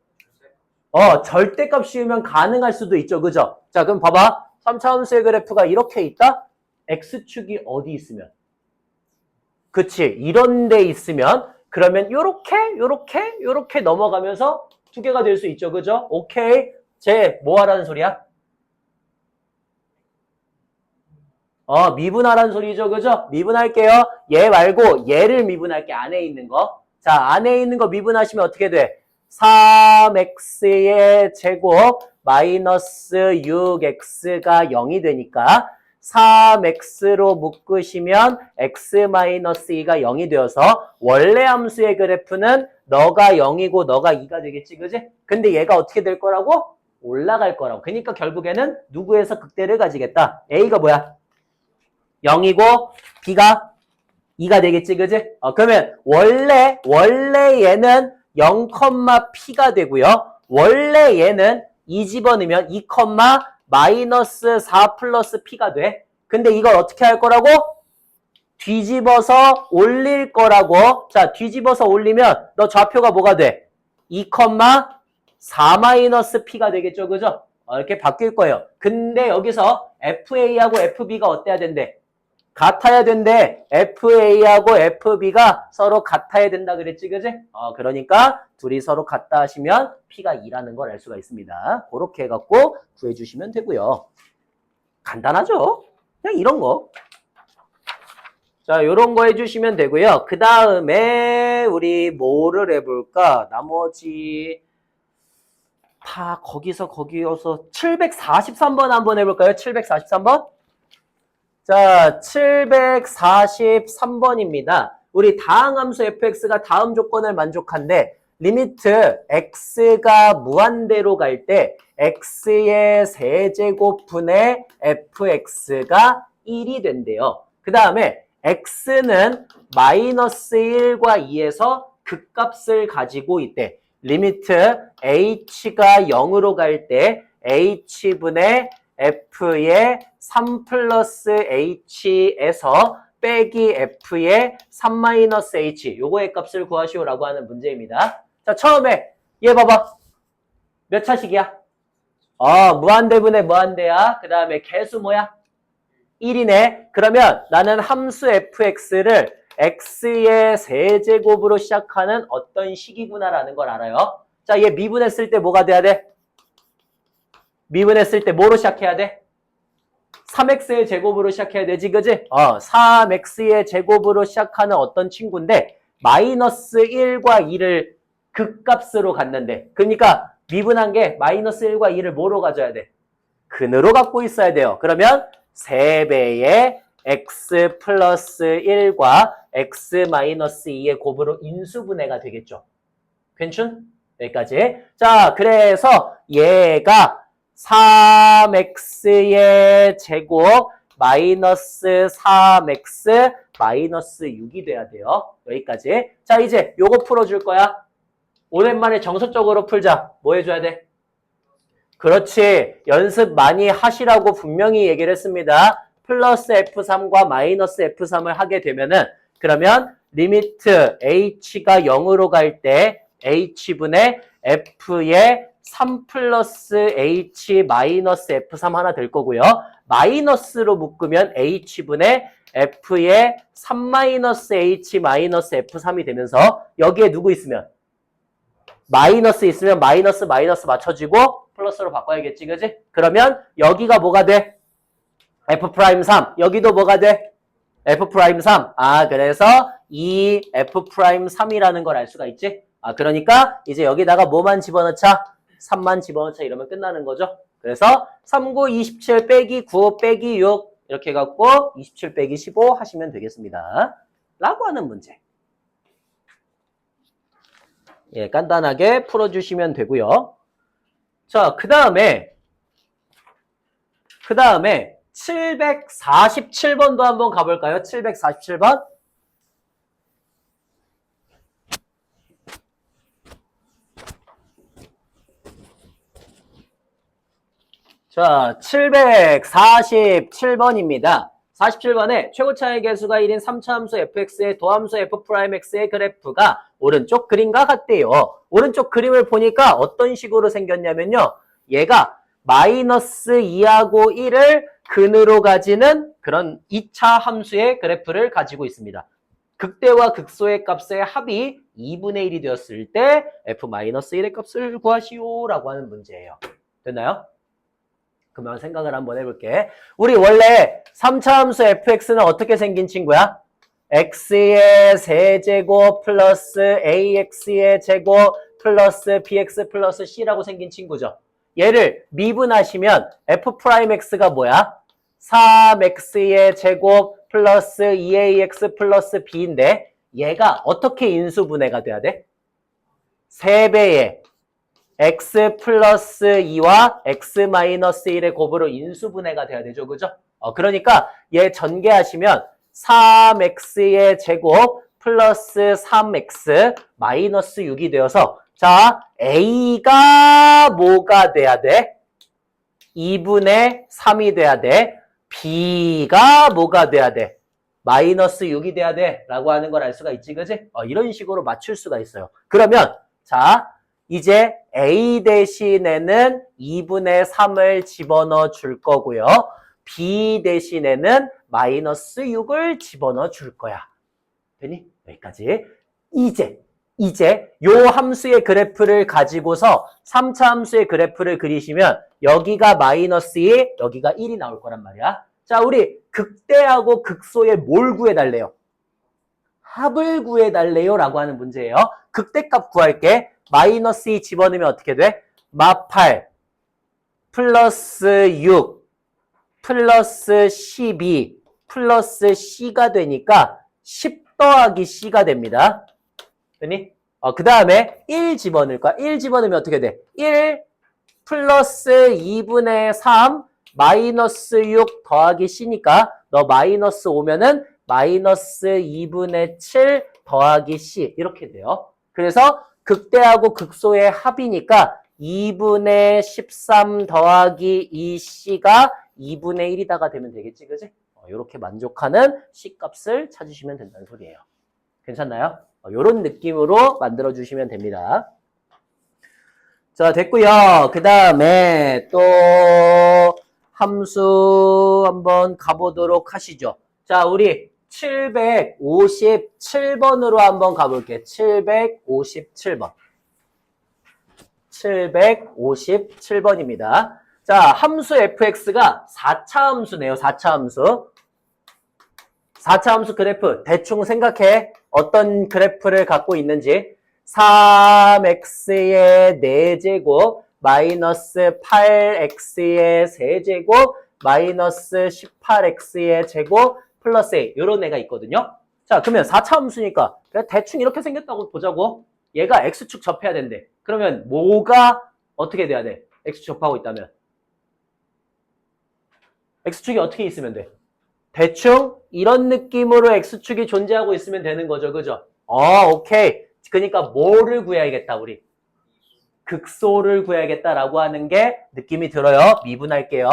절대값 씌우면 가능할 수도 있죠. 그죠? 자, 그럼 봐봐. 3차 함수의 그래프가 이렇게 있다? X축이 어디 있으면? 그치. 이런 데 있으면, 그러면 요렇게 넘어가면서 2개가 될 수 있죠. 그죠? 오케이. 쟤, 뭐 하라는 소리야? 미분하라는 소리죠. 그죠? 미분할게요. 얘 말고 얘를 미분할게. 안에 있는 거. 자, 안에 있는 거 미분하시면 어떻게 돼? 3x의 제곱 마이너스 6x가 0이 되니까 3x로 묶으시면 x 마이너스 2가 0이 되어서 원래 함수의 그래프는 너가 0이고 너가 2가 되겠지, 그지? 근데 얘가 어떻게 될 거라고? 올라갈 거라고. 그러니까 결국에는 누구에서 극대를 가지겠다? a가 뭐야? 0이고 b가 2가 되겠지, 그지? 그러면 원래 얘는 0,p가 되고요. 원래 얘는 2 집어넣으면 2, 마이너스 4 플러스 p가 돼. 근데 이걸 어떻게 할 거라고? 뒤집어서 올릴 거라고. 자, 뒤집어서 올리면 너 좌표가 뭐가 돼? 2, 4 마이너스 p가 되겠죠, 그죠? 이렇게 바뀔 거예요. 근데 여기서 FA하고 FB가 어때야 된대? 같아야 된대. FA하고 FB가 서로 같아야 된다 그랬지, 그지? 그러니까 둘이 서로 같다 하시면 P가 2라는 걸 알 수가 있습니다. 그렇게 해갖고 구해주시면 되고요. 간단하죠? 그냥 이런 거. 자, 요런 거 해주시면 되고요. 그 다음에 우리 뭐를 해볼까? 나머지 다 거기여서 743번 한번 해볼까요? 743번? 자, 743번입니다. 우리 다항함수 fx가 다음 조건을 만족한데 리미트 x가 무한대로 갈 때 x의 세제곱분의 fx가 1이 된대요. 그 다음에 x는 마이너스 1과 2에서 극값을 가지고 있대. 리미트 h가 0으로 갈 때 h분의 f의 3 플러스 h에서 빼기 f의 3 마이너스 h 요거의 값을 구하시오라고 하는 문제입니다. 자, 처음에 얘 봐봐. 몇 차식이야? 무한대분의 무한대야. 그 다음에 개수 뭐야? 1이네. 그러면 나는 함수 fx를 x의 세제곱으로 시작하는 어떤 식이구나라는 걸 알아요. 자, 얘 미분했을 때 뭐가 돼야 돼? 미분했을 때 뭐로 시작해야 돼? 3x의 제곱으로 시작해야 되지, 그지? 3x의 제곱으로 시작하는 어떤 친구인데 마이너스 1과 2를 극값으로 갖는데, 그러니까 미분한 게 마이너스 1과 2를 뭐로 가져야 돼? 근으로 갖고 있어야 돼요. 그러면 3배의 x 플러스 1과 x 마이너스 2의 곱으로 인수분해가 되겠죠. 괜춘? 여기까지. 자, 그래서 얘가 3x의 제곱 마이너스 3x 마이너스 6이 돼야 돼요. 여기까지. 자, 이제 요거 풀어줄 거야. 오랜만에 정석적으로 풀자. 뭐 해줘야 돼? 그렇지. 연습 많이 하시라고 분명히 얘기를 했습니다. 플러스 F3과 마이너스 F3을 하게 되면은, 그러면 리미트 h가 0으로 갈 때 h분의 f의 3 플러스 h 마이너스 f3 하나 될 거고요. 마이너스로 묶으면 h분의 f의 3 마이너스 h 마이너스 f3이 되면서 여기에 누구 있으면? 마이너스 있으면 마이너스 맞춰지고 플러스로 바꿔야겠지, 그지? 그러면 여기가 뭐가 돼? f'3. 여기도 뭐가 돼? f'3. 그래서 이 f'3이라는 걸 알 수가 있지? 그러니까 이제 여기다가 뭐만 집어넣자? 3만 집어넣자 이러면 끝나는 거죠. 그래서 3, 9, 27 빼기 9 빼기 6 이렇게 해갖고 27 빼기 15 하시면 되겠습니다. 라고 하는 문제. 예, 간단하게 풀어주시면 되고요. 자, 그 다음에 747번도 한번 가볼까요? 747번. 자, 747번입니다. 47번에 최고차의 개수가 1인 3차 함수 fx의 도함수 f'x의 그래프가 오른쪽 그림과 같대요. 오른쪽 그림을 보니까 어떤 식으로 생겼냐면요. 얘가 마이너스 2하고 1을 근으로 가지는 그런 2차 함수의 그래프를 가지고 있습니다. 극대와 극소의 값의 합이 2분의 1이 되었을 때 f-1의 값을 구하시오 라고 하는 문제예요. 됐나요? 그러면 생각을 한번 해볼게. 우리 원래 3차 함수 fx는 어떻게 생긴 친구야? x의 세제곱 플러스 ax의 제곱 플러스 bx 플러스 c라고 생긴 친구죠. 얘를 미분하시면 f'x가 뭐야? 3x의 제곱 플러스 2ax 플러스 b인데 얘가 어떻게 인수분해가 돼야 돼? 3배의 x 플러스 2와 x 마이너스 1의 곱으로 인수분해가 돼야 되죠. 그죠? 그러니까 얘 전개하시면 3x의 제곱 플러스 3x 마이너스 6이 되어서 자, a가 뭐가 돼야 돼? 2분의 3이 돼야 돼. b가 뭐가 돼야 돼? 마이너스 6이 돼야 돼. 라고 하는 걸 알 수가 있지. 그지? 이런 식으로 맞출 수가 있어요. 그러면 자, 이제 a 대신에는 2분의 3을 집어넣어 줄 거고요. b 대신에는 마이너스 6을 집어넣어 줄 거야. 되니? 여기까지. 이제 요 함수의 그래프를 가지고서 3차 함수의 그래프를 그리시면 여기가 마이너스 2, 여기가 1이 나올 거란 말이야. 자, 우리 극대하고 극소의 뭘 구해달래요? 합을 구해달래요 라고 하는 문제예요. 극대값 구할게. 마이너스 2 집어넣으면 어떻게 돼? 마8 플러스 6 플러스 12 플러스 c가 되니까 10 더하기 c가 됩니다. 되니? 그 다음에 1 집어넣을 거야. 1 집어넣으면 어떻게 돼? 1 플러스 2분의 3 마이너스 6 더하기 c니까 너 마이너스 오면은 마이너스 2분의 7 더하기 c 이렇게 돼요. 그래서 극대하고 극소의 합이니까 2분의 13 더하기 2c가 2분의 1이다가 되면 되겠지, 그지? 이렇게 만족하는 c 값을 찾으시면 된다는 소리예요. 괜찮나요? 이런 느낌으로 만들어주시면 됩니다. 자, 됐고요. 그 다음에 또 함수 한번 가보도록 하시죠. 자, 우리 757번으로 한번 가볼게. 757번. 757번입니다. 자, 함수 fx가 4차 함수네요. 4차 함수. 4차 함수 그래프 대충 생각해. 어떤 그래프를 갖고 있는지. 3x의 4제곱 마이너스 8x의 세제곱 마이너스 18x의 제곱 플러스 a 이런 애가 있거든요. 자, 그러면 4차 함수니까 그냥 대충 이렇게 생겼다고 보자고. 얘가 x축 접해야 된대. 그러면 뭐가 어떻게 돼야 돼? x축 접하고 있다면. x축이 어떻게 있으면 돼? 대충 이런 느낌으로 x축이 존재하고 있으면 되는 거죠. 그죠? 오케이. 그러니까 뭐를 구해야겠다, 우리? 극소를 구해야겠다라고 하는 게 느낌이 들어요. 미분할게요.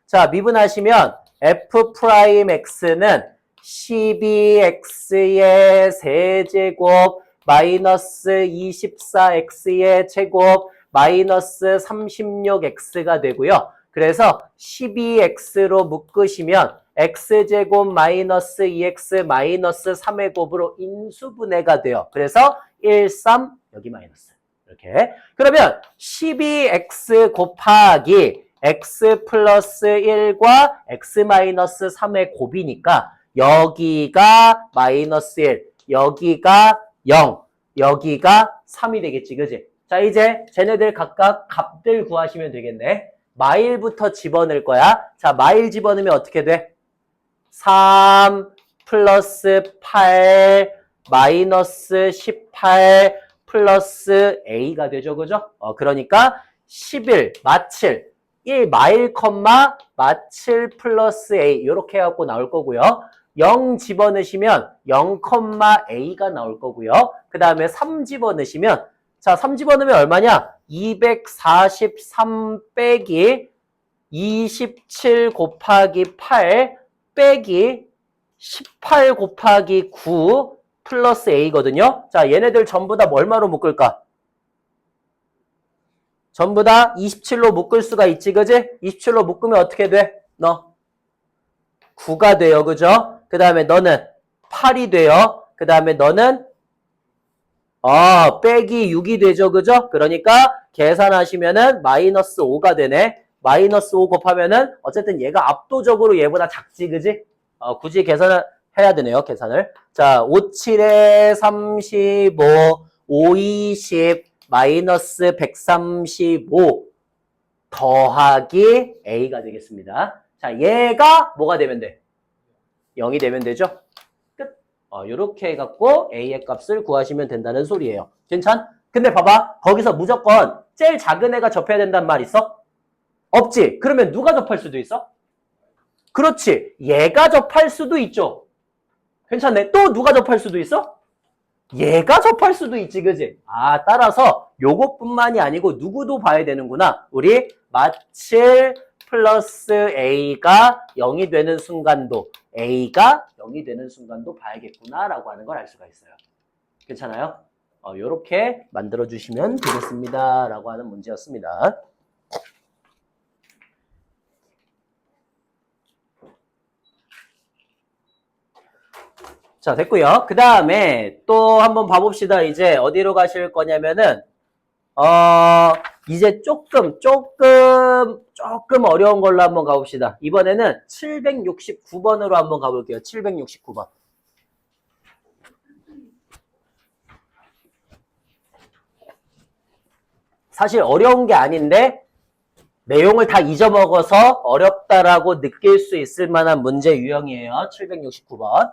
자, 미분하시면 f'x는 12x의 세제곱 마이너스 24x의 제곱 마이너스 36x가 되고요. 그래서 12x로 묶으시면 x제곱 마이너스 2x 마이너스 3의 곱으로 인수분해가 돼요. 그래서 1, 3 여기 마이너스 이렇게. 그러면 12x 곱하기 x 플러스 1과 x 마이너스 3의 곱이니까 여기가 마이너스 1, 여기가 0, 여기가 3이 되겠지, 그지? 자, 이제 쟤네들 각각 값들 구하시면 되겠네. 마일부터 집어넣을 거야. 자, 마일 집어넣으면 어떻게 돼? 3 플러스 8 마이너스 18 플러스 a가 되죠, 그죠? 그러니까 11 마칠 1 마일 컴마 마칠 플러스 a 이렇게 해갖고 나올 거고요. 0 집어넣으시면 0 컴마 a가 나올 거고요. 그 다음에 3 집어넣으시면 자, 3 집어넣으면 얼마냐? 243 빼기 27 곱하기 8 빼기 18 곱하기 9 플러스 a거든요. 자, 얘네들 전부 다 얼마로 묶을까? 전부 다 27로 묶을 수가 있지, 그지? 27로 묶으면 어떻게 돼? 너 9가 돼요, 그죠? 그 다음에 너는 8이 돼요. 그 다음에 너는 빼기 6이 되죠, 그죠? 그러니까 계산하시면은 마이너스 5가 되네. 마이너스 5 곱하면은 어쨌든 얘가 압도적으로 얘보다 작지, 그지? 굳이 계산을 해야 되네요, 계산을. 자, 5, 7에 35, 5, 20, 마이너스 135 더하기 a가 되겠습니다. 자, 얘가 뭐가 되면 돼? 0이 되면 되죠? 끝. 요렇게 해갖고 a의 값을 구하시면 된다는 소리예요. 괜찮? 근데 봐봐. 거기서 무조건 제일 작은 애가 접해야 된다는 말 있어? 없지? 그러면 누가 접할 수도 있어? 그렇지. 얘가 접할 수도 있죠. 괜찮네. 또 누가 접할 수도 있어? 얘가 접할 수도 있지, 그지? 따라서 요것뿐만이 아니고 누구도 봐야 되는구나. 우리 마칠 플러스 a가 0이 되는 순간도 a가 0이 되는 순간도 봐야겠구나 라고 하는 걸 알 수가 있어요. 괜찮아요? 요렇게 만들어주시면 되겠습니다 라고 하는 문제였습니다. 자, 됐고요. 그 다음에 또 한번 봐봅시다. 이제 어디로 가실 거냐면은 이제 조금 어려운 걸로 한번 가봅시다. 이번에는 769번으로 한번 가볼게요. 769번. 사실 어려운 게 아닌데 내용을 다 잊어먹어서 어렵다라고 느낄 수 있을 만한 문제 유형이에요. 769번.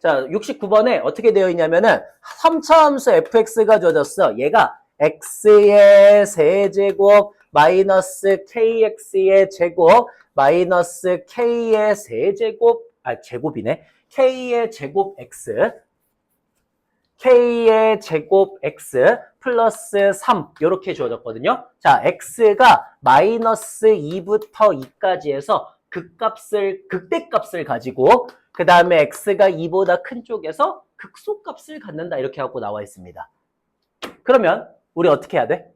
자, 69번에 어떻게 되어 있냐면은 3차 함수 fx가 주어졌어. 얘가 x의 세제곱 마이너스 kx의 제곱 마이너스 k의 세제곱 제곱이네. k의 제곱 x k의 제곱 x 플러스 3 이렇게 주어졌거든요. 자, x가 마이너스 2부터 2까지 해서 극대값을 가지고 그 다음에 x가 2보다 큰 쪽에서 극소값을 갖는다 이렇게 하고 나와 있습니다. 그러면 우리 어떻게 해야 돼?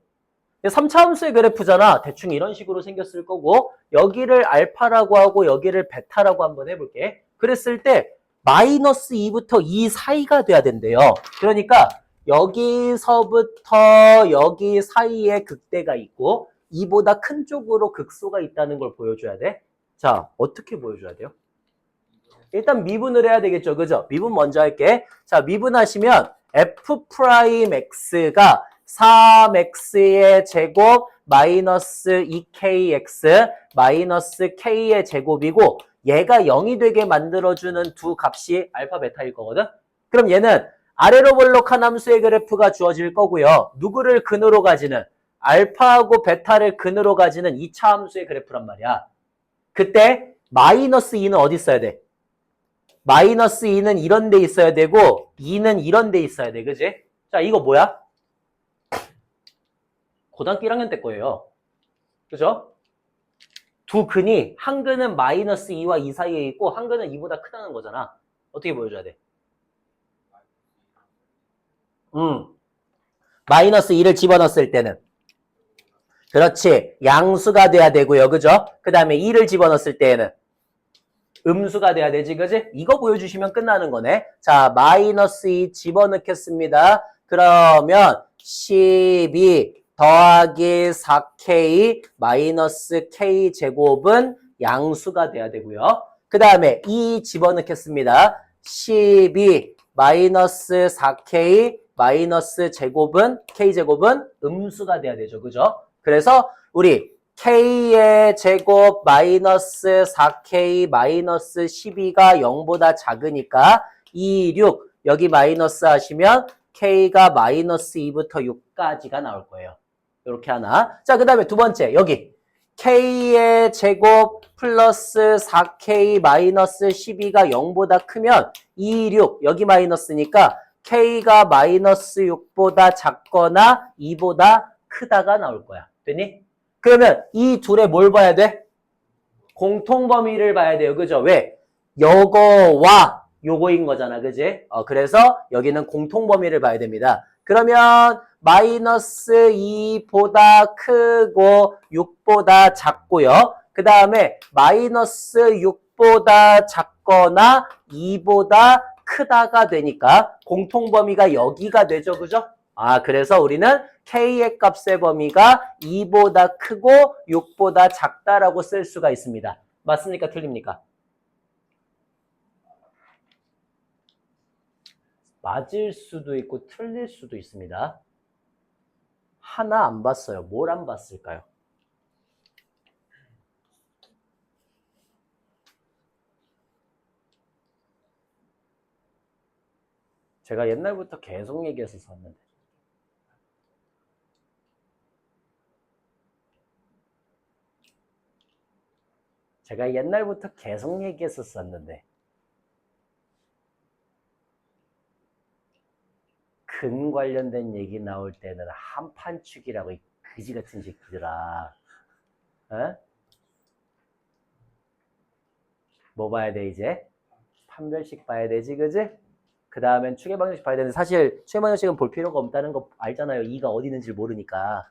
3차 함수의 그래프잖아. 대충 이런 식으로 생겼을 거고 여기를 알파라고 하고 여기를 베타라고 한번 해볼게. 그랬을 때 마이너스 2부터 2 사이가 돼야 된대요. 그러니까 여기서부터 여기 사이에 극대가 있고 2보다 큰 쪽으로 극소가 있다는 걸 보여줘야 돼. 자, 어떻게 보여줘야 돼요? 일단 미분을 해야 되겠죠. 그죠? 미분 먼저 할게. 자, 미분하시면 f'x가 3x의 제곱 마이너스 2kx 마이너스 k의 제곱이고 얘가 0이 되게 만들어주는 두 값이 알파 베타일 거거든? 그럼 얘는 아래로 볼록한 함수의 그래프가 주어질 거고요. 누구를 근으로 가지는? 알파하고 베타를 근으로 가지는 2차 함수의 그래프란 말이야. 그때 마이너스 2는 어디 있어야 돼? 마이너스 2는 이런 데 있어야 되고 2는 이런 데 있어야 돼. 그지? 자, 이거 뭐야? 고등학교 1학년 때 거예요. 그죠? 두 근이 한 근은 마이너스 2와 2 사이에 있고 한 근은 2보다 크다는 거잖아. 어떻게 보여줘야 돼? 마이너스 2를 집어넣었을 때는 그렇지. 양수가 돼야 되고요. 그죠? 그 다음에 2를 집어넣었을 때에는 음수가 돼야 되지. 그지? 이거 보여주시면 끝나는 거네. 자, 마이너스 2 집어넣겠습니다. 그러면 12 더하기 4k 마이너스 k 제곱은 양수가 돼야 되고요. 그 다음에 2 집어넣겠습니다. 12 마이너스 4k 마이너스 제곱은 k 제곱은 음수가 돼야 되죠. 그죠? 그래서 우리 k의 제곱 마이너스 4k 마이너스 12가 0보다 작으니까 2, 6 여기 마이너스 하시면 k가 마이너스 2부터 6까지가 나올 거예요. 이렇게 하나. 자, 그 다음에 두 번째 여기 k의 제곱 플러스 4k 마이너스 12가 0보다 크면 2, 6 여기 마이너스니까 k가 마이너스 6보다 작거나 2보다 크다가 나올 거야. 됐니? 그러면 이 둘의 뭘 봐야 돼? 공통범위를 봐야 돼요. 그죠? 왜? 요거와 요거인 거잖아. 그지? 그래서 여기는 공통범위를 봐야 됩니다. 그러면 마이너스 2보다 크고 6보다 작고요. 그 다음에 마이너스 6보다 작거나 2보다 크다가 되니까 공통범위가 여기가 되죠. 그죠? 그래서 우리는 k의 값의 범위가 2보다 크고 6보다 작다라고 쓸 수가 있습니다. 맞습니까? 틀립니까? 맞을 수도 있고 틀릴 수도 있습니다. 하나 안 봤어요. 뭘 안 봤을까요? 제가 옛날부터 계속 얘기해서 썼는데. 제가 옛날부터 계속 얘기했었었는데 근 관련된 얘기 나올 때는 한판축이라고 이 그지 같은 새끼들아. 어? 뭐 봐야 돼 이제? 판별식 봐야 되지, 그지? 그 다음엔 추계 방정식 봐야 되는데 사실 추계 방정식은 볼 필요가 없다는 거 알잖아요. 2가 어디 있는지 모르니까.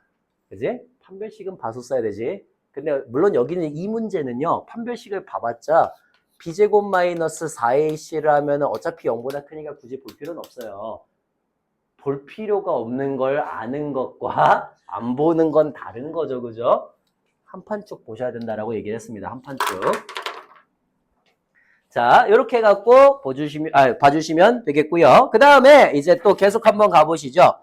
그지? 판별식은 봐서 써야 되지. 근데 물론 여기는 이 문제는요. 판별식을 봐봤자 b제곱 마이너스 4ac를 하면 어차피 0보다 크니까 굳이 볼 필요는 없어요. 볼 필요가 없는 걸 아는 것과 안 보는 건 다른 거죠. 그죠? 한 판 쭉 보셔야 된다라고 얘기를 했습니다. 한 판 쭉. 자, 이렇게 해갖고 봐주시면 되겠고요. 그 다음에 이제 또 계속 한번 가보시죠.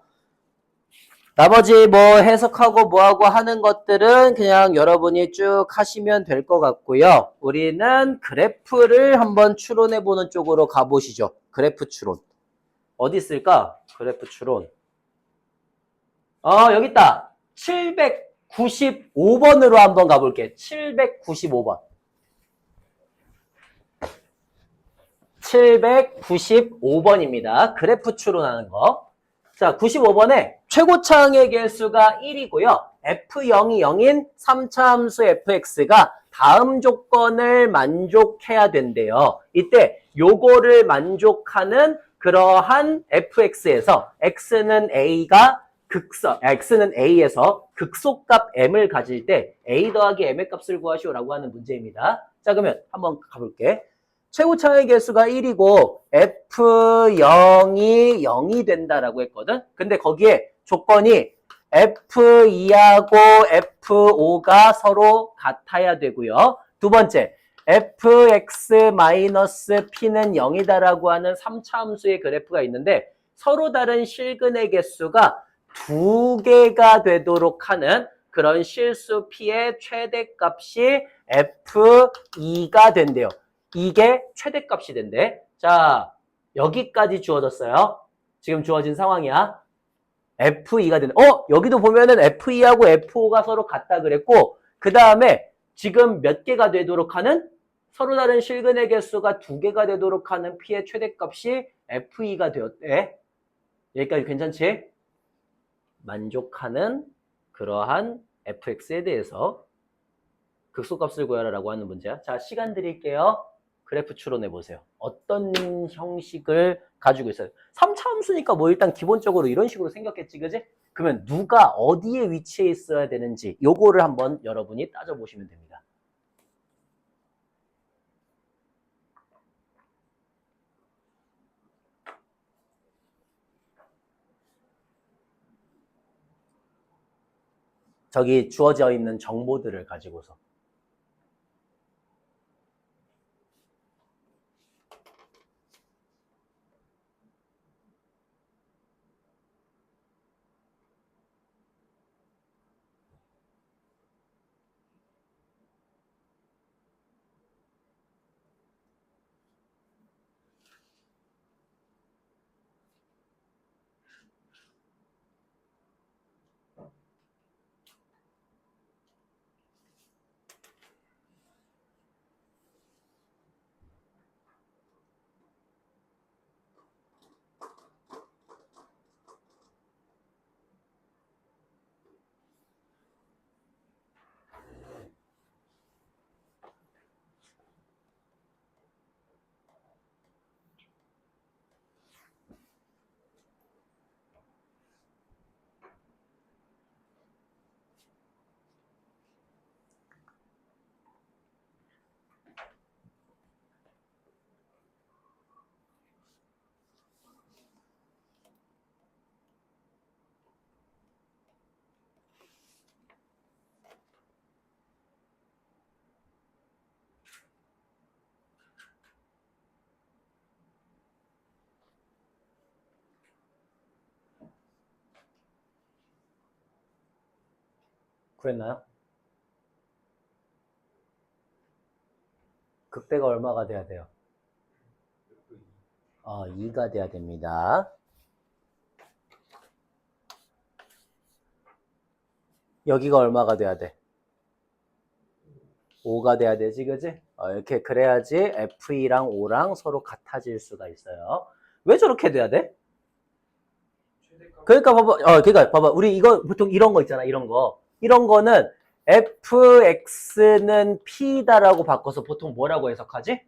나머지 뭐 해석하고 뭐하고 하는 것들은 그냥 여러분이 쭉 하시면 될 것 같고요. 우리는 그래프를 한번 추론해보는 쪽으로 가보시죠. 그래프 추론. 어디 있을까? 그래프 추론. 여기 있다. 795번으로 한번 가볼게. 795번. 795번입니다. 그래프 추론하는 거. 자, 95번에 최고차항의 개수가 1이고요. F0이 0인 3차 함수 fx가 다음 조건을 만족해야 된대요. 이때 요거를 만족하는 그러한 fx에서 x는 a가 x는 a에서 극소값 m을 가질 때 a 더하기 m의 값을 구하시오라고 하는 문제입니다. 자, 그러면 한번 가볼게. 최고차의 개수가 1이고 f0이 0이 된다라고 했거든. 근데 거기에 조건이 f2하고 f5가 서로 같아야 되고요. 두 번째, fx-p는 0이다라고 하는 3차 함수의 그래프가 있는데 서로 다른 실근의 개수가 2개가 되도록 하는 그런 실수 p의 최대값이 f2가 된대요. 이게 최대값이 된대. 자, 여기까지 주어졌어요. 지금 주어진 상황이야. F2가 되네. 여기도 보면은 F2하고 F5가 서로 같다 그랬고, 그 다음에 지금 몇 개가 되도록 하는 서로 다른 실근의 개수가 2개가 되도록 하는 P의 최대값이 F2가 되었대. 여기까지 괜찮지? 만족하는 그러한 fx에 대해서 극소값을 구하라라고 하는 문제야. 자, 시간 드릴게요. 그래프 추론해 보세요. 어떤 형식을 가지고 있어요? 3차 함수니까 뭐 일단 기본적으로 이런 식으로 생겼겠지, 그지? 그러면 누가 어디에 위치해 있어야 되는지 요거를 한번 여러분이 따져보시면 됩니다. 저기 주어져 있는 정보들을 가지고서. 구했나요? 극대가 얼마가 돼야 돼요? 2가 돼야 됩니다. 여기가 얼마가 돼야 돼? 5가 돼야 되지, 그지? 이렇게 그래야지 F2랑 5랑 서로 같아질 수가 있어요. 왜 저렇게 돼야 돼? 그러니까 봐봐. 우리 이거 보통 이런 거 있잖아, 이런 거. 이런 거는 fx는 p다라고 바꿔서 보통 뭐라고 해석하지?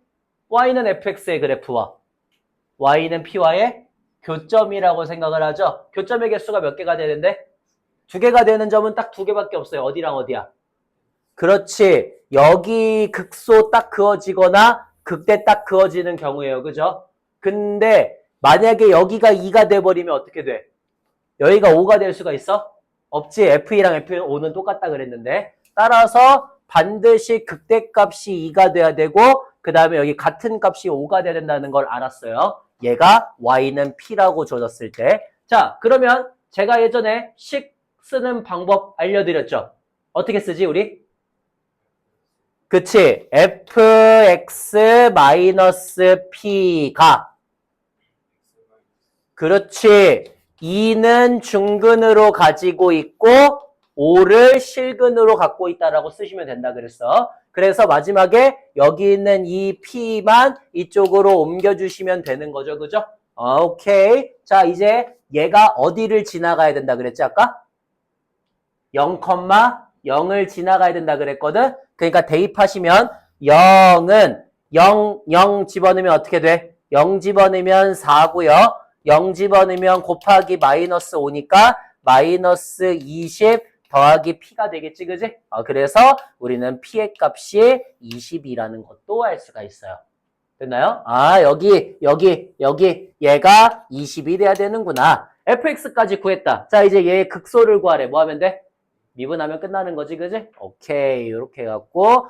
y는 fx의 그래프와 y는 p와의 교점이라고 생각을 하죠. 교점의 개수가 몇 개가 되는데? 2개가 되는 점은 딱 2개밖에 없어요. 어디랑 어디야? 그렇지. 여기 극소 딱 그어지거나 극대 딱 그어지는 경우예요. 그죠? 근데 만약에 여기가 2가 돼버리면 어떻게 돼? 여기가 5가 될 수가 있어? 없지. F2랑 F5는 똑같다 그랬는데. 따라서 반드시 극대값이 2가 돼야 되고 그 다음에 여기 같은 값이 5가 돼야 된다는 걸 알았어요. 얘가 Y는 P라고 줘졌을 때. 자, 그러면 제가 예전에 식 쓰는 방법 알려드렸죠? 어떻게 쓰지, 우리? 그치. fx-p가 그렇지. 2는 중근으로 가지고 있고 5를 실근으로 갖고 있다라고 쓰시면 된다 그랬어. 그래서 마지막에 여기 있는 이 p만 이쪽으로 옮겨주시면 되는 거죠. 그죠? 오케이. 자, 이제 얘가 어디를 지나가야 된다 그랬지 아까? 0,0을 지나가야 된다 그랬거든. 그러니까 대입하시면 0은 0 집어넣으면 어떻게 돼? 0 집어넣으면 4고요. 0 집어넣으면 곱하기 마이너스 5니까 마이너스 20 더하기 P가 되겠지, 그지? 그래서 우리는 P의 값이 20이라는 것도 알 수가 있어요. 됐나요? 여기 얘가 20이 돼야 되는구나. fx까지 구했다. 자, 이제 얘의 극소를 구하래. 뭐 하면 돼? 미분하면 끝나는 거지, 그지? 오케이. 이렇게 해갖고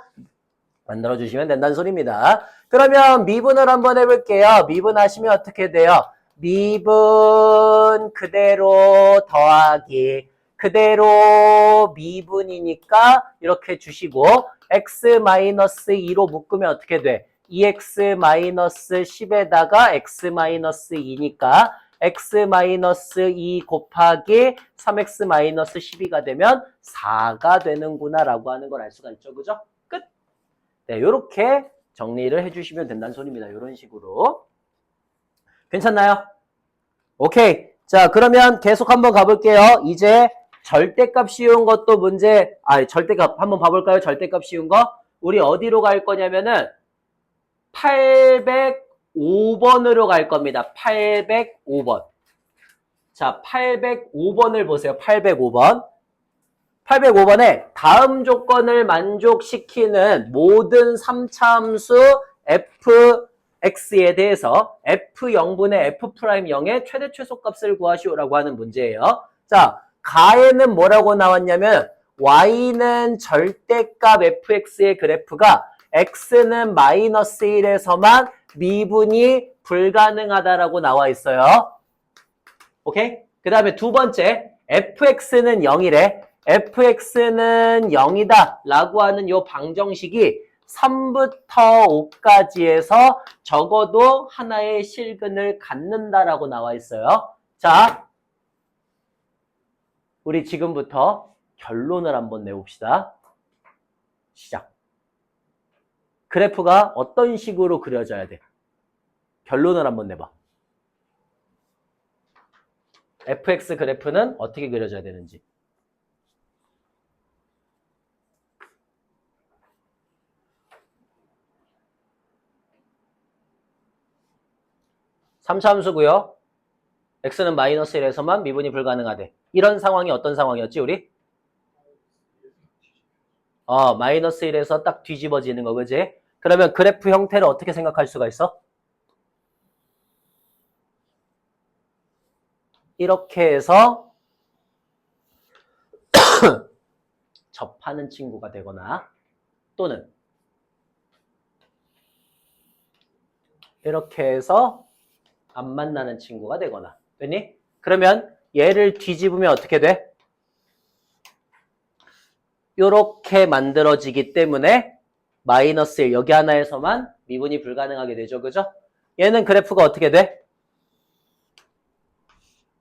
만들어주시면 된다는 소리입니다. 그러면 미분을 한번 해볼게요. 미분하시면 어떻게 돼요? 미분 그대로 더하기 그대로 미분이니까 이렇게 주시고 x-2로 묶으면 어떻게 돼? 2x-10에다가 x-2니까 x-2 곱하기 3x-12가 되면 4가 되는구나 라고 하는 걸 알 수가 있죠. 그죠? 끝! 네, 요렇게 정리를 해주시면 된다는 소리입니다. 요런 식으로. 괜찮나요? 오케이. 자, 그러면 계속 한번 가볼게요. 이제 절대값 쉬운 것도 문제, 절대값 한번 봐볼까요? 절대값 쉬운 거. 우리 어디로 갈 거냐면은 805번으로 갈 겁니다. 805번. 자, 805번을 보세요. 805번. 805번에 다음 조건을 만족시키는 모든 3차 함수 fx에 대해서 f0분의 f'0의 최대 최소값을 구하시오라고 하는 문제예요. 자, 가에는 뭐라고 나왔냐면 y는 절대값 fx의 그래프가 x는 마이너스 1에서만 미분이 불가능하다라고 나와 있어요. 오케이? 그 다음에 두 번째, fx는 0이래. fx는 0이다 라고 하는 요 방정식이 3부터 5까지에서 적어도 하나의 실근을 갖는다라고 나와 있어요. 자, 우리 지금부터 결론을 한번 내봅시다. 시작. 그래프가 어떤 식으로 그려져야 돼? 결론을 한번 내봐. fx 그래프는 어떻게 그려져야 되는지. 삼차함수고요. x는 마이너스 1에서만 미분이 불가능하대. 이런 상황이 어떤 상황이었지, 우리? 마이너스 1에서 딱 뒤집어지는 거, 그지? 그러면 그래프 형태를 어떻게 생각할 수가 있어? 이렇게 해서 접하는 친구가 되거나 또는 이렇게 해서 안 만나는 친구가 되거나 됐니? 그러면 얘를 뒤집으면 어떻게 돼? 이렇게 만들어지기 때문에 마이너스 1 여기 하나에서만 미분이 불가능하게 되죠. 그죠? 얘는 그래프가 어떻게 돼?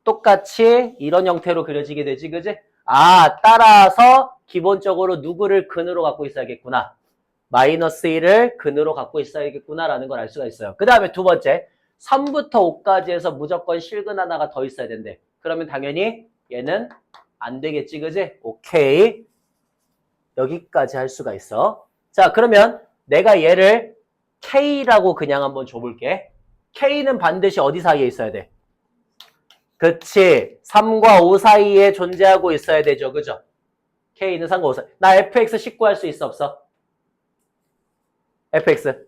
똑같이 이런 형태로 그려지게 되지. 그지? 따라서 기본적으로 누구를 근으로 갖고 있어야겠구나. 마이너스 1을 근으로 갖고 있어야겠구나라는 걸 알 수가 있어요. 그 다음에 두 번째, 3부터 5까지 해서 무조건 실근 하나가 더 있어야 된대. 그러면 당연히 얘는 안 되겠지. 그지? 오케이. 여기까지 할 수가 있어. 자, 그러면 내가 얘를 K라고 그냥 한번 줘볼게. K는 반드시 어디 사이에 있어야 돼? 그치. 3과 5 사이에 존재하고 있어야 되죠. 그죠? K는 3과 5 사이. 나 fx 19 할 수 있어, 없어? fx.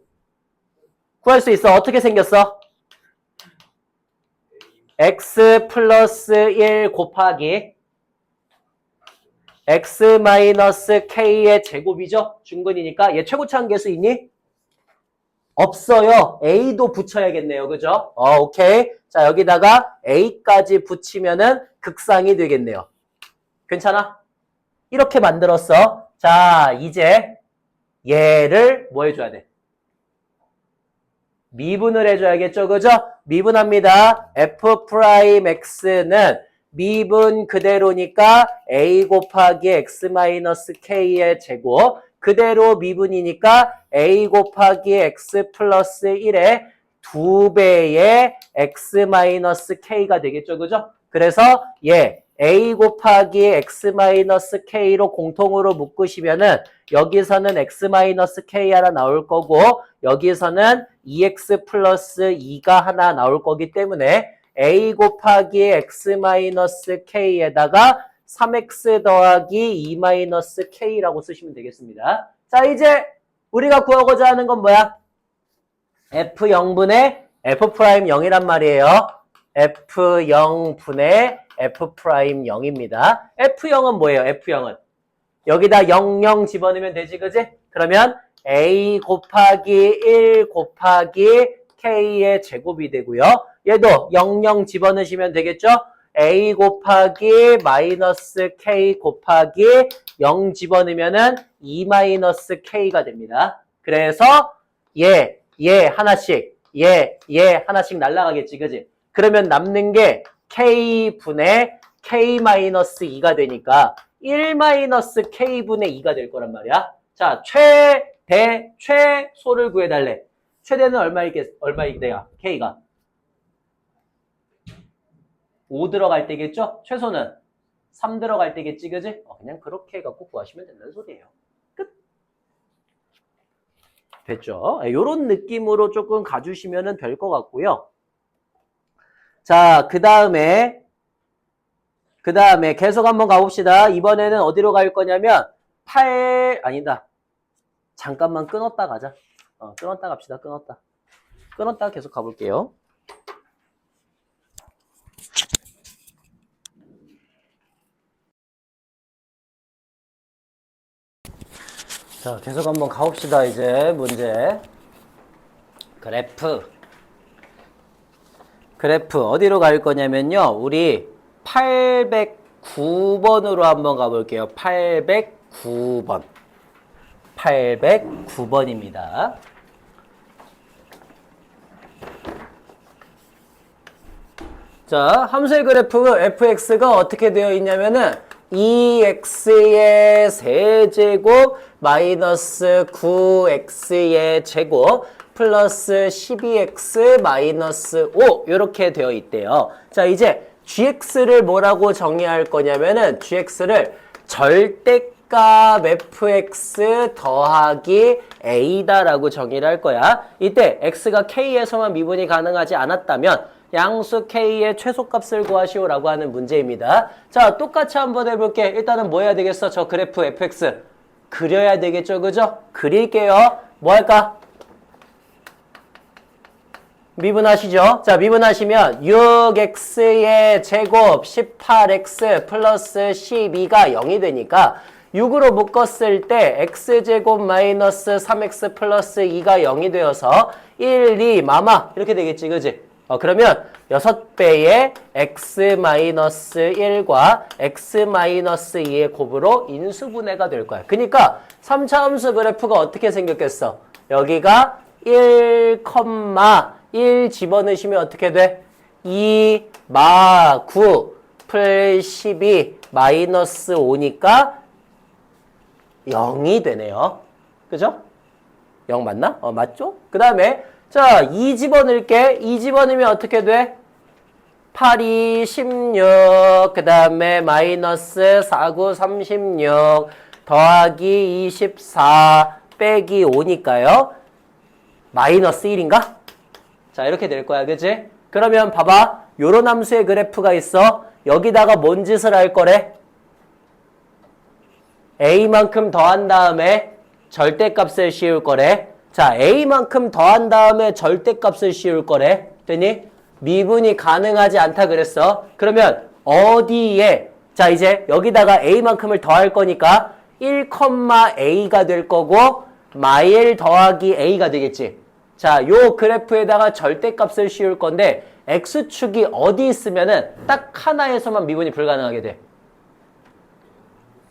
구할 수 있어. 어떻게 생겼어? x 플러스 1 곱하기 x 마이너스 k의 제곱이죠? 중근이니까. 얘 최고차항 계수 있니? 없어요. a도 붙여야겠네요. 그죠? 오케이. 자, 여기다가 a까지 붙이면은 극상이 되겠네요. 괜찮아? 이렇게 만들었어. 자, 이제 얘를 뭐 해줘야 돼? 미분을 해줘야겠죠. 그죠? 미분합니다. f'x는 미분 그대로니까 a 곱하기 x-k의 제곱 그대로 미분이니까 a 곱하기 x 플러스 1의 2배의 x-k가 되겠죠. 그죠? 그래서 얘 a 곱하기 x-k로 공통으로 묶으시면은 여기서는 x-k 하나 나올 거고 여기서는 2x 플러스 2가 하나 나올 거기 때문에 a 곱하기 x 마이너스 k에다가 3x 더하기 2 마이너스 k라고 쓰시면 되겠습니다. 자, 이제 우리가 구하고자 하는 건 뭐야? f0분의 f'0이란 말이에요. f0분의 f'0입니다. f0은 뭐예요? f0은 여기다 00 집어넣으면 되지, 그지? 그러면 a 곱하기 1 곱하기 k의 제곱이 되고요. 얘도 00 집어넣으시면 되겠죠? a 곱하기 마이너스 k 곱하기 0 집어넣으면은 2 마이너스 k가 됩니다. 그래서 얘 하나씩, 얘 하나씩 날라가겠지, 그지? 그러면 남는 게 k분의 k 마이너스 2가 되니까 1 마이너스 k분의 2가 될 거란 말이야. 자, 최소를 구해달래. 최대는 얼마이게요? k가 5 들어갈 때겠죠? 최소는 3 들어갈 때겠지, 그지? 그냥 그렇게 해갖고 구하시면 된다는 소리예요. 끝. 됐죠? 요런 느낌으로 조금 가주시면 될 것 같고요. 자, 그 다음에 계속 한번 가봅시다. 이번에는 어디로 갈 거냐면 아니다. 잠깐만 끊었다 가자. 끊었다 갑시다. 끊었다 계속 가볼게요. 자, 계속 한번 가봅시다. 이제 문제. 그래프 어디로 갈 거냐면요. 우리 809번으로 한번 가볼게요. 809번입니다. 자, 함수의 그래프 fx가 어떻게 되어 있냐면은 2x의 세제곱 마이너스 9x의 제곱 플러스 12x 마이너스 5 이렇게 되어 있대요. 자, 이제 gx를 뭐라고 정의할 거냐면은 gx를 절대값 fx 더하기 a다라고 정의를 할 거야. 이때 x가 k에서만 미분이 가능하지 않았다면 양수 k의 최소값을 구하시오라고 하는 문제입니다. 자, 똑같이 한번 해볼게. 일단은 뭐 해야 되겠어? 저 그래프 fx 그려야 되겠죠, 그죠? 그릴게요. 뭐 할까? 미분하시죠? 자, 미분하시면 6x의 제곱 18x 플러스 12가 0이 되니까 6으로 묶었을 때 x제곱 마이너스 3x 플러스 2가 0이 되어서 1, 2, 마마 이렇게 되겠지, 그지? 그러면 6배의 x-1과 x-2의 곱으로 인수분해가 될 거야. 그러니까 3차 함수 그래프가 어떻게 생겼겠어? 여기가 1, 1 집어넣으시면 어떻게 돼? 2, 9, 풀 12, 마이너스 5니까 0이 되네요. 그죠? 0 맞나? 맞죠? 그 다음에 자, 2 집어넣을게. 2 집어넣으면 어떻게 돼? 8이 16, 그 다음에 마이너스 4, 9, 36, 더하기 24, 빼기 5니까요. 마이너스 1인가? 자, 이렇게 될 거야, 그치? 그러면 봐봐. 요런 함수의 그래프가 있어. 여기다가 뭔 짓을 할 거래? a만큼 더한 다음에 절대값을 씌울 거래. 자, a만큼 더한 다음에 절대값을 씌울 거래. 됐니? 미분이 가능하지 않다 그랬어. 그러면 어디에? 자, 이제 여기다가 a만큼을 더할 거니까 1,a가 될 거고 마일 더하기 a가 되겠지. 자, 요 그래프에다가 절대값을 씌울 건데 x축이 어디 있으면은 딱 하나에서만 미분이 불가능하게 돼.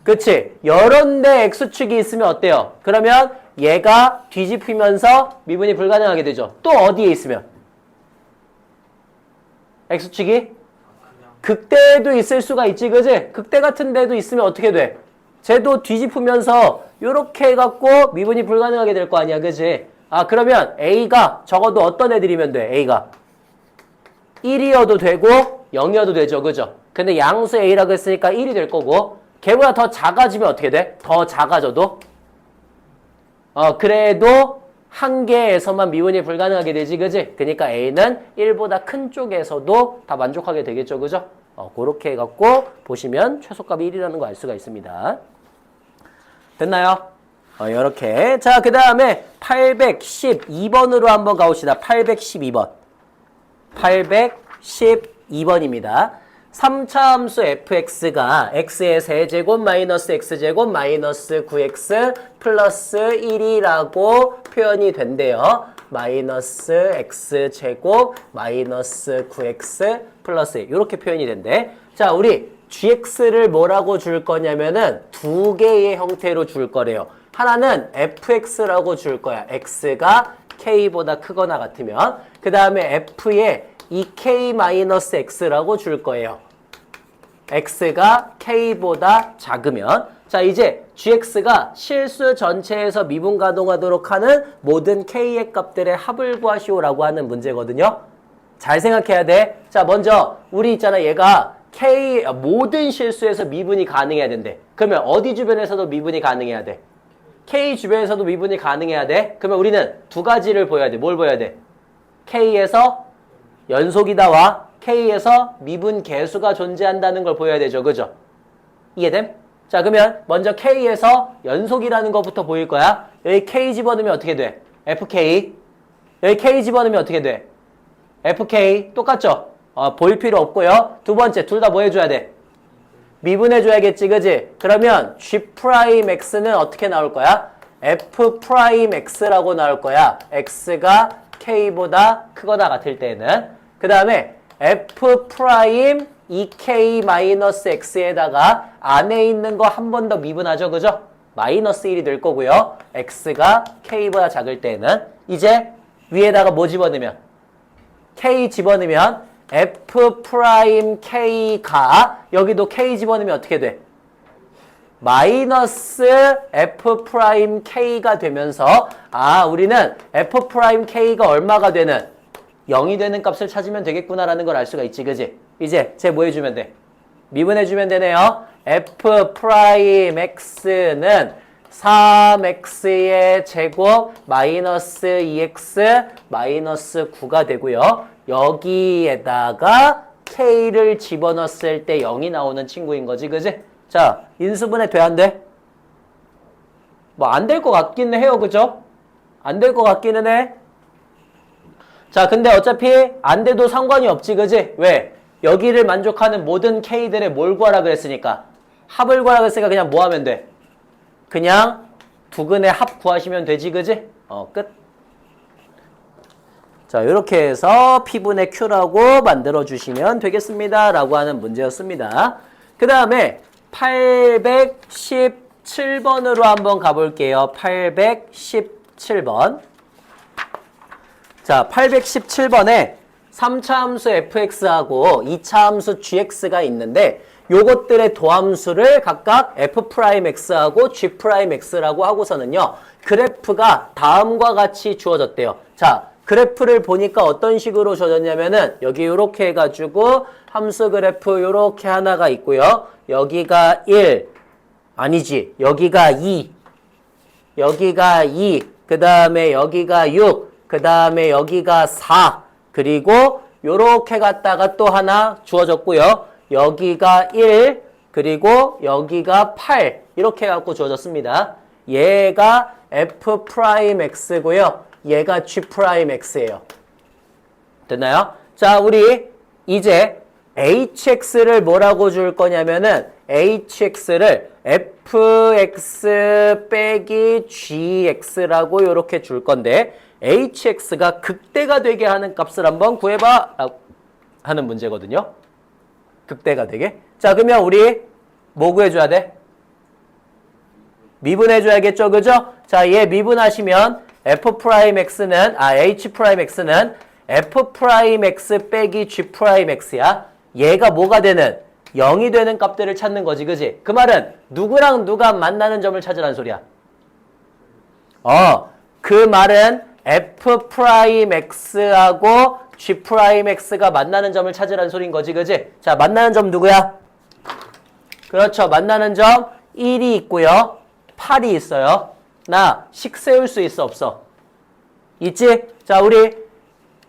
그치? 여러 데 x축이 있으면 어때요? 그러면 얘가 뒤집히면서 미분이 불가능하게 되죠. 또 어디에 있으면? x축이? 극대에도 있을 수가 있지, 그지? 극대 같은 데도 있으면 어떻게 돼? 쟤도 뒤집으면서 요렇게 해갖고 미분이 불가능하게 될 거 아니야, 그지? 그러면 a가 적어도 어떤 애들이면 돼, a가? 1이어도 되고 0이어도 되죠, 그죠? 근데 양수 a라고 했으니까 1이 될 거고 걔보다 더 작아지면 어떻게 돼? 더 작아져도? 그래도 한 개에서만 미분이 불가능하게 되지, 그지? 그러니까 A는 1보다 큰 쪽에서도 다 만족하게 되겠죠, 그죠? 그렇게 해갖고 보시면 최소값이 1이라는 거 알 수가 있습니다. 됐나요? 이렇게. 자, 그 다음에 812번으로 한번 가봅시다. 812번. 812번입니다. 3차 함수 fx가 x의 세제곱 마이너스 x제곱 마이너스 9x 플러스 1이라고 표현이 된대요. 마이너스 x제곱 마이너스 9x 플러스 1 이렇게 표현이 된대. 자, 우리 gx를 뭐라고 줄 거냐면은 두 개의 형태로 줄 거래요. 하나는 fx라고 줄 거야. x가 k보다 크거나 같으면. 그 다음에 f에 2k-x라고 줄 거예요. x가 k보다 작으면. 자, 이제 gx가 실수 전체에서 미분 가능하도록 하는 모든 k의 값들의 합을 구하시오라고 하는 문제거든요. 잘 생각해야 돼. 자, 먼저 우리 있잖아. 얘가 모든 실수에서 미분이 가능해야 된대. 그러면 어디 주변에서도 미분이 가능해야 돼? K 주변에서도 미분이 가능해야 돼. 그러면 우리는 두 가지를 보여야 돼. 뭘 보여야 돼? K에서 연속이다와 K에서 미분 계수가 존재한다는 걸 보여야 되죠. 그죠? 이해됨? 자, 그러면 먼저 K에서 연속이라는 것부터 보일 거야. 여기 K 집어넣으면 어떻게 돼? FK. 여기 K 집어넣으면 어떻게 돼? FK. 똑같죠? 보일 필요 없고요. 두 번째, 둘 다 뭐 해줘야 돼? 미분해줘야겠지, 그지? 그러면 G'X는 어떻게 나올 거야? F'X라고 나올 거야. X가 K보다 크거나 같을 때는. 그 다음에 F'2K-X에다가 안에 있는 거 한 번 더 미분하죠, 그죠? 마이너스 1이 될 거고요. X가 K보다 작을 때는. 이제 위에다가 뭐 집어넣으면? K 집어넣으면 F'K가 여기도 K 집어넣으면 어떻게 돼? 마이너스 F'K가 되면서 우리는 F'K가 얼마가 되는? 0이 되는 값을 찾으면 되겠구나라는 걸 알 수가 있지, 그지? 이제 쟤 뭐 해주면 돼? 미분해주면 되네요. F'X는 3x의 제곱 마이너스 2x 마이너스 9가 되고요. 여기에다가 k를 집어넣었을 때 0이 나오는 친구인 거지, 그지? 자, 인수분해 돼, 안 돼? 뭐 안 될 것 같기는 해요, 그죠? 안 될 것 같기는 해. 자, 근데 어차피 안 돼도 상관이 없지, 그지? 왜? 여기를 만족하는 모든 k들의 뭘 구하라 그랬으니까? 합을 구하라 그랬으니까 그냥 뭐 하면 돼? 그냥 두근의 합 구하시면 되지, 그지? 끝. 자, 이렇게 해서 P분의 Q라고 만들어주시면 되겠습니다. 라고 하는 문제였습니다. 그 다음에 817번으로 한번 가볼게요. 817번. 자, 817번에 3차 함수 fx하고 2차 함수 gx가 있는데 요것들의 도함수를 각각 f'x하고 g'x라고 하고서는요. 그래프가 다음과 같이 주어졌대요. 자, 그래프를 보니까 어떤 식으로 주어졌냐면은 여기 요렇게 해가지고 함수 그래프 요렇게 하나가 있고요. 여기가 1, 아니지. 여기가 2, 여기가 2, 그 다음에 여기가 6, 그 다음에 여기가 4, 그리고 요렇게 갔다가 또 하나 주어졌고요. 여기가 1, 그리고 여기가 8 이렇게 해갖고 주어졌습니다. 얘가 F'X고요. 얘가 G'X예요. 됐나요? 자, 우리 이제 HX를 뭐라고 줄 거냐면은 HX를 FX 빼기 GX라고 이렇게 줄 건데 HX가 극대가 되게 하는 값을 한번 구해봐 하는 문제거든요. 극대가 되게. 자, 그러면 우리 뭐 구해줘야 돼? 미분해줘야겠죠, 그죠? 자, 얘 미분하시면 F'X는 H'X는 F'X 빼기 G'X야. 얘가 뭐가 되는? 0이 되는 값들을 찾는 거지, 그지? 그 말은 누구랑 누가 만나는 점을 찾으라는 소리야. 그 말은 F'X하고 G'X가 만나는 점을 찾으라는 소리인 거지, 그지? 자, 만나는 점 누구야? 그렇죠. 만나는 점 1이 있고요. 8이 있어요. 나 식 세울 수 있어, 없어? 있지? 자, 우리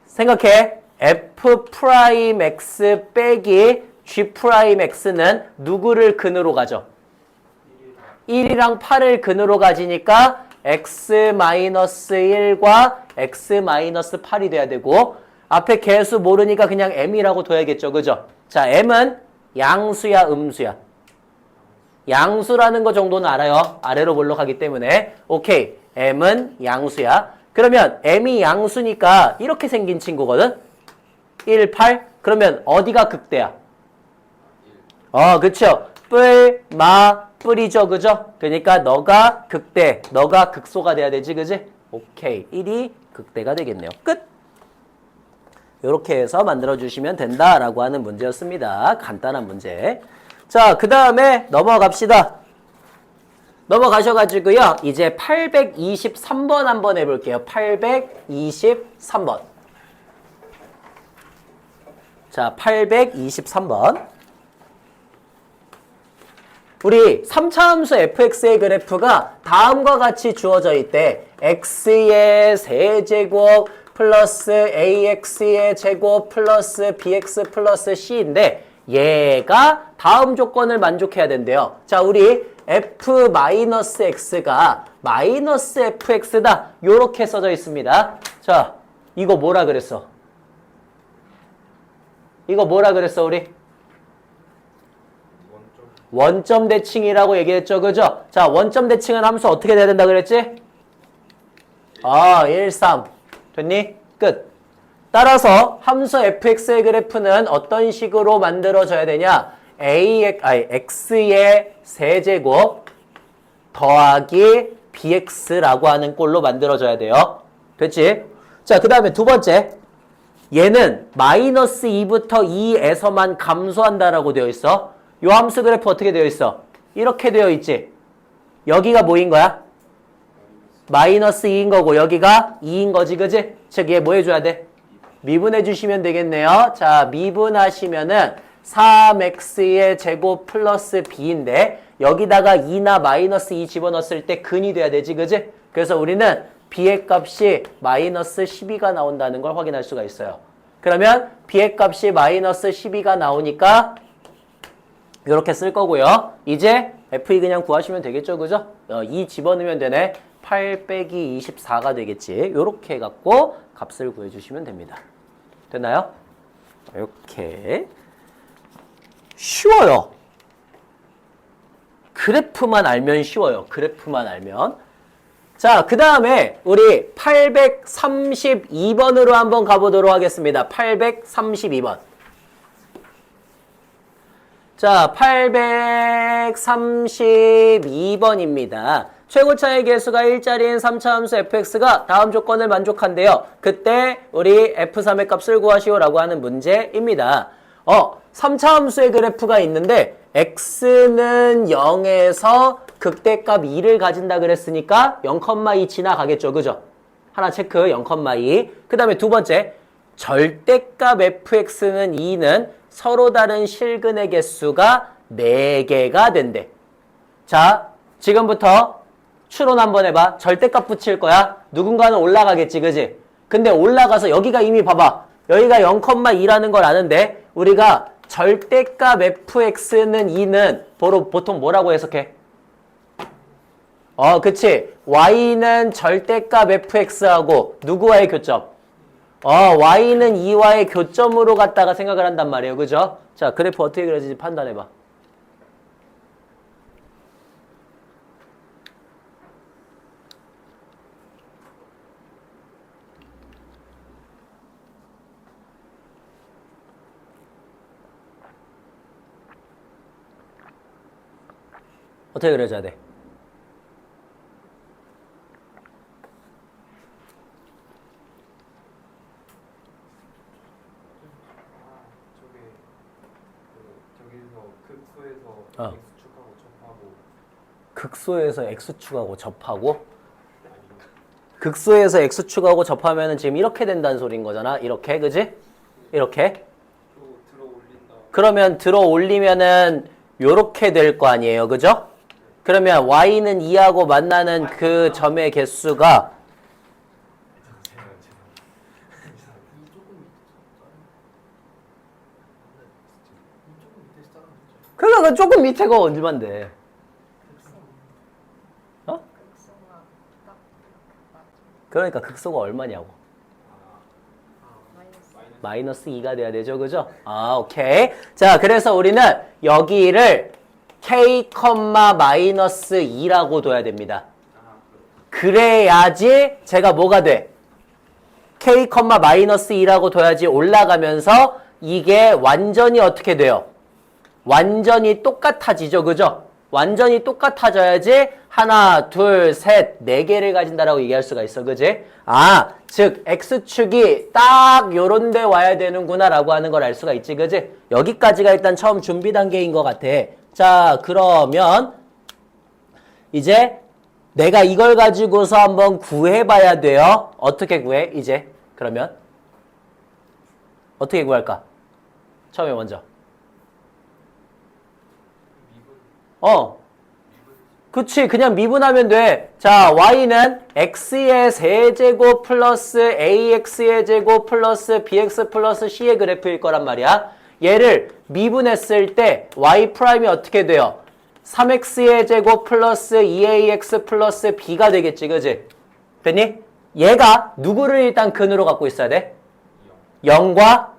생각해. f 프라임 x 빼기 g 프라임 x는 누구를 근으로 가죠? 1이랑 8을 근으로 가지니까 x-1과 x-8이 돼야 되고 앞에 개수 모르니까 그냥 m이라고 둬야겠죠. 그죠? 자, m은 양수야, 음수야? 양수라는 거 정도는 알아요. 아래로 볼록하기 때문에. 오케이. m은 양수야. 그러면 m이 양수니까 이렇게 생긴 친구거든. 1, 8. 그러면 어디가 극대야? 그쵸. 뿔, 마, 뿔이죠. 그죠? 그러니까 너가 극대, 너가 극소가 돼야 되지. 그지? 오케이. 1이 극대가 되겠네요. 끝. 이렇게 해서 만들어주시면 된다라고 하는 문제였습니다. 간단한 문제. 자, 그 다음에 넘어갑시다. 넘어가셔가지고요. 이제 823번 한번 해볼게요. 823번. 자, 823번. 우리 3차 함수 fx의 그래프가 다음과 같이 주어져 있대. x의 세제곱 플러스 ax의 제곱 플러스 bx 플러스 c인데 얘가 다음 조건을 만족해야 된대요. 자, 우리 f-x가 마이너스 fx다. 요렇게 써져 있습니다. 자, 이거 뭐라 그랬어? 이거 뭐라 그랬어, 우리? 원점 대칭이라고 얘기했죠. 그죠? 자, 원점 대칭은 함수 어떻게 돼야 된다 그랬지? 1, 3. 됐니? 끝. 따라서 함수 fx의 그래프는 어떤 식으로 만들어져야 되냐? x의 세제곱 더하기 bx라고 하는 꼴로 만들어져야 돼요. 됐지? 자, 그 다음에 두 번째. 얘는 마이너스 2부터 2에서만 감소한다라고 되어 있어. 요 함수 그래프 어떻게 되어 있어? 이렇게 되어 있지. 여기가 뭐인 거야? 마이너스 2인 거고 여기가 2인 거지. 그지? 즉 얘 뭐 해줘야 돼? 미분해 주시면 되겠네요. 자, 미분하시면은 3x의 제곱 플러스 b인데 여기다가 2나 마이너스 2 집어넣었을 때 근이 돼야 되지. 그지? 그래서 우리는 b의 값이 마이너스 12가 나온다는 걸 확인할 수가 있어요. 그러면 b의 값이 마이너스 12가 나오니까 이렇게 쓸 거고요. 이제 f 그냥 구하시면 되겠죠. 그죠? 2 집어넣으면 되네. 8 빼기 24가 되겠지. 이렇게 해갖고 값을 구해주시면 됩니다. 됐나요? 이렇게 쉬워요. 그래프만 알면 쉬워요. 그래프만 알면. 자, 그 다음에 우리 832번으로 한번 가보도록 하겠습니다. 832번. 자, 832번입니다. 최고차의 개수가 1자리인 3차 함수 fx가 다음 조건을 만족한대요. 그때 우리 f3의 값을 구하시오라고 하는 문제입니다. 3차 함수의 그래프가 있는데 x는 0에서 극대값 2를 가진다 그랬으니까 0,2 지나가겠죠. 그죠? 하나 체크 0,2. 그 다음에 두 번째, 절대값 fx는 2는 서로 다른 실근의 개수가 4개가 된대. 자, 지금부터 추론 한번 해봐. 절대값 붙일 거야. 누군가는 올라가겠지, 그지? 근데 올라가서 여기가 이미 봐봐. 여기가 0,2라는 걸 아는데 우리가 절대값 fx는 2는 보통 뭐라고 해석해? 그치. y는 절대값 fx하고 누구와의 교점? y는 2와의 교점으로 갖다가 생각을 한단 말이에요. 그죠? 자, 그래프 어떻게 그려지지 판단해봐. 어떻게 그려져야 돼? 저기서 x축하고 접하고 극소에서 x축하고 접하고 극소에서 x축하고 접하면은 지금 이렇게 된다는 소리인 거잖아. 이렇게, 그지? 이렇게. 또 들어 올린다. 그러면 들어 올리면은 요렇게 될 거 아니에요. 그죠? 그러면 y는 2하고 만나는 그 점의 개수가 그 조금 밑에가 언제만 돼? 어? 그러니까 극소가 얼마냐고. 마이너스 2가 돼야 되죠, 그죠? 아, 오케이. 자, 그래서 우리는 여기를 k, 마이너스 2라고 둬야 됩니다. 그래야지 제가 뭐가 돼? k, 마이너스 2라고 둬야지 올라가면서 이게 완전히 어떻게 돼요? 완전히 똑같아지죠, 그죠? 완전히 똑같아져야지 하나, 둘, 셋, 네 개를 가진다라고 얘기할 수가 있어, 그지? 아, 즉 x축이 딱 요런 데 와야 되는구나 라고 하는 걸 알 수가 있지, 그지? 여기까지가 일단 처음 준비 단계인 것 같아. 자, 그러면 이제 내가 이걸 가지고서 한번 구해봐야 돼요. 어떻게 구해, 이제? 그러면 어떻게 구할까? 처음에 먼저. 그치. 그냥 미분하면 돼. 자, y는 x의 세제곱 플러스 ax의 제곱 플러스 bx 플러스 c의 그래프일 거란 말이야. 얘를 미분했을 때 y 프라임이 어떻게 돼요? 3x의 제곱 플러스 2ax 플러스 b가 되겠지, 그지? 됐니? 얘가 누구를 일단 근으로 갖고 있어야 돼? 0과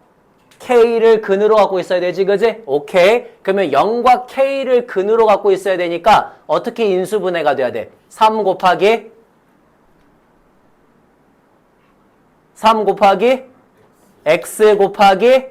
K를 근으로 갖고 있어야 되지, 그지? 오케이. 그러면 0과 K를 근으로 갖고 있어야 되니까 어떻게 인수분해가 돼야 돼? 3 곱하기 X 곱하기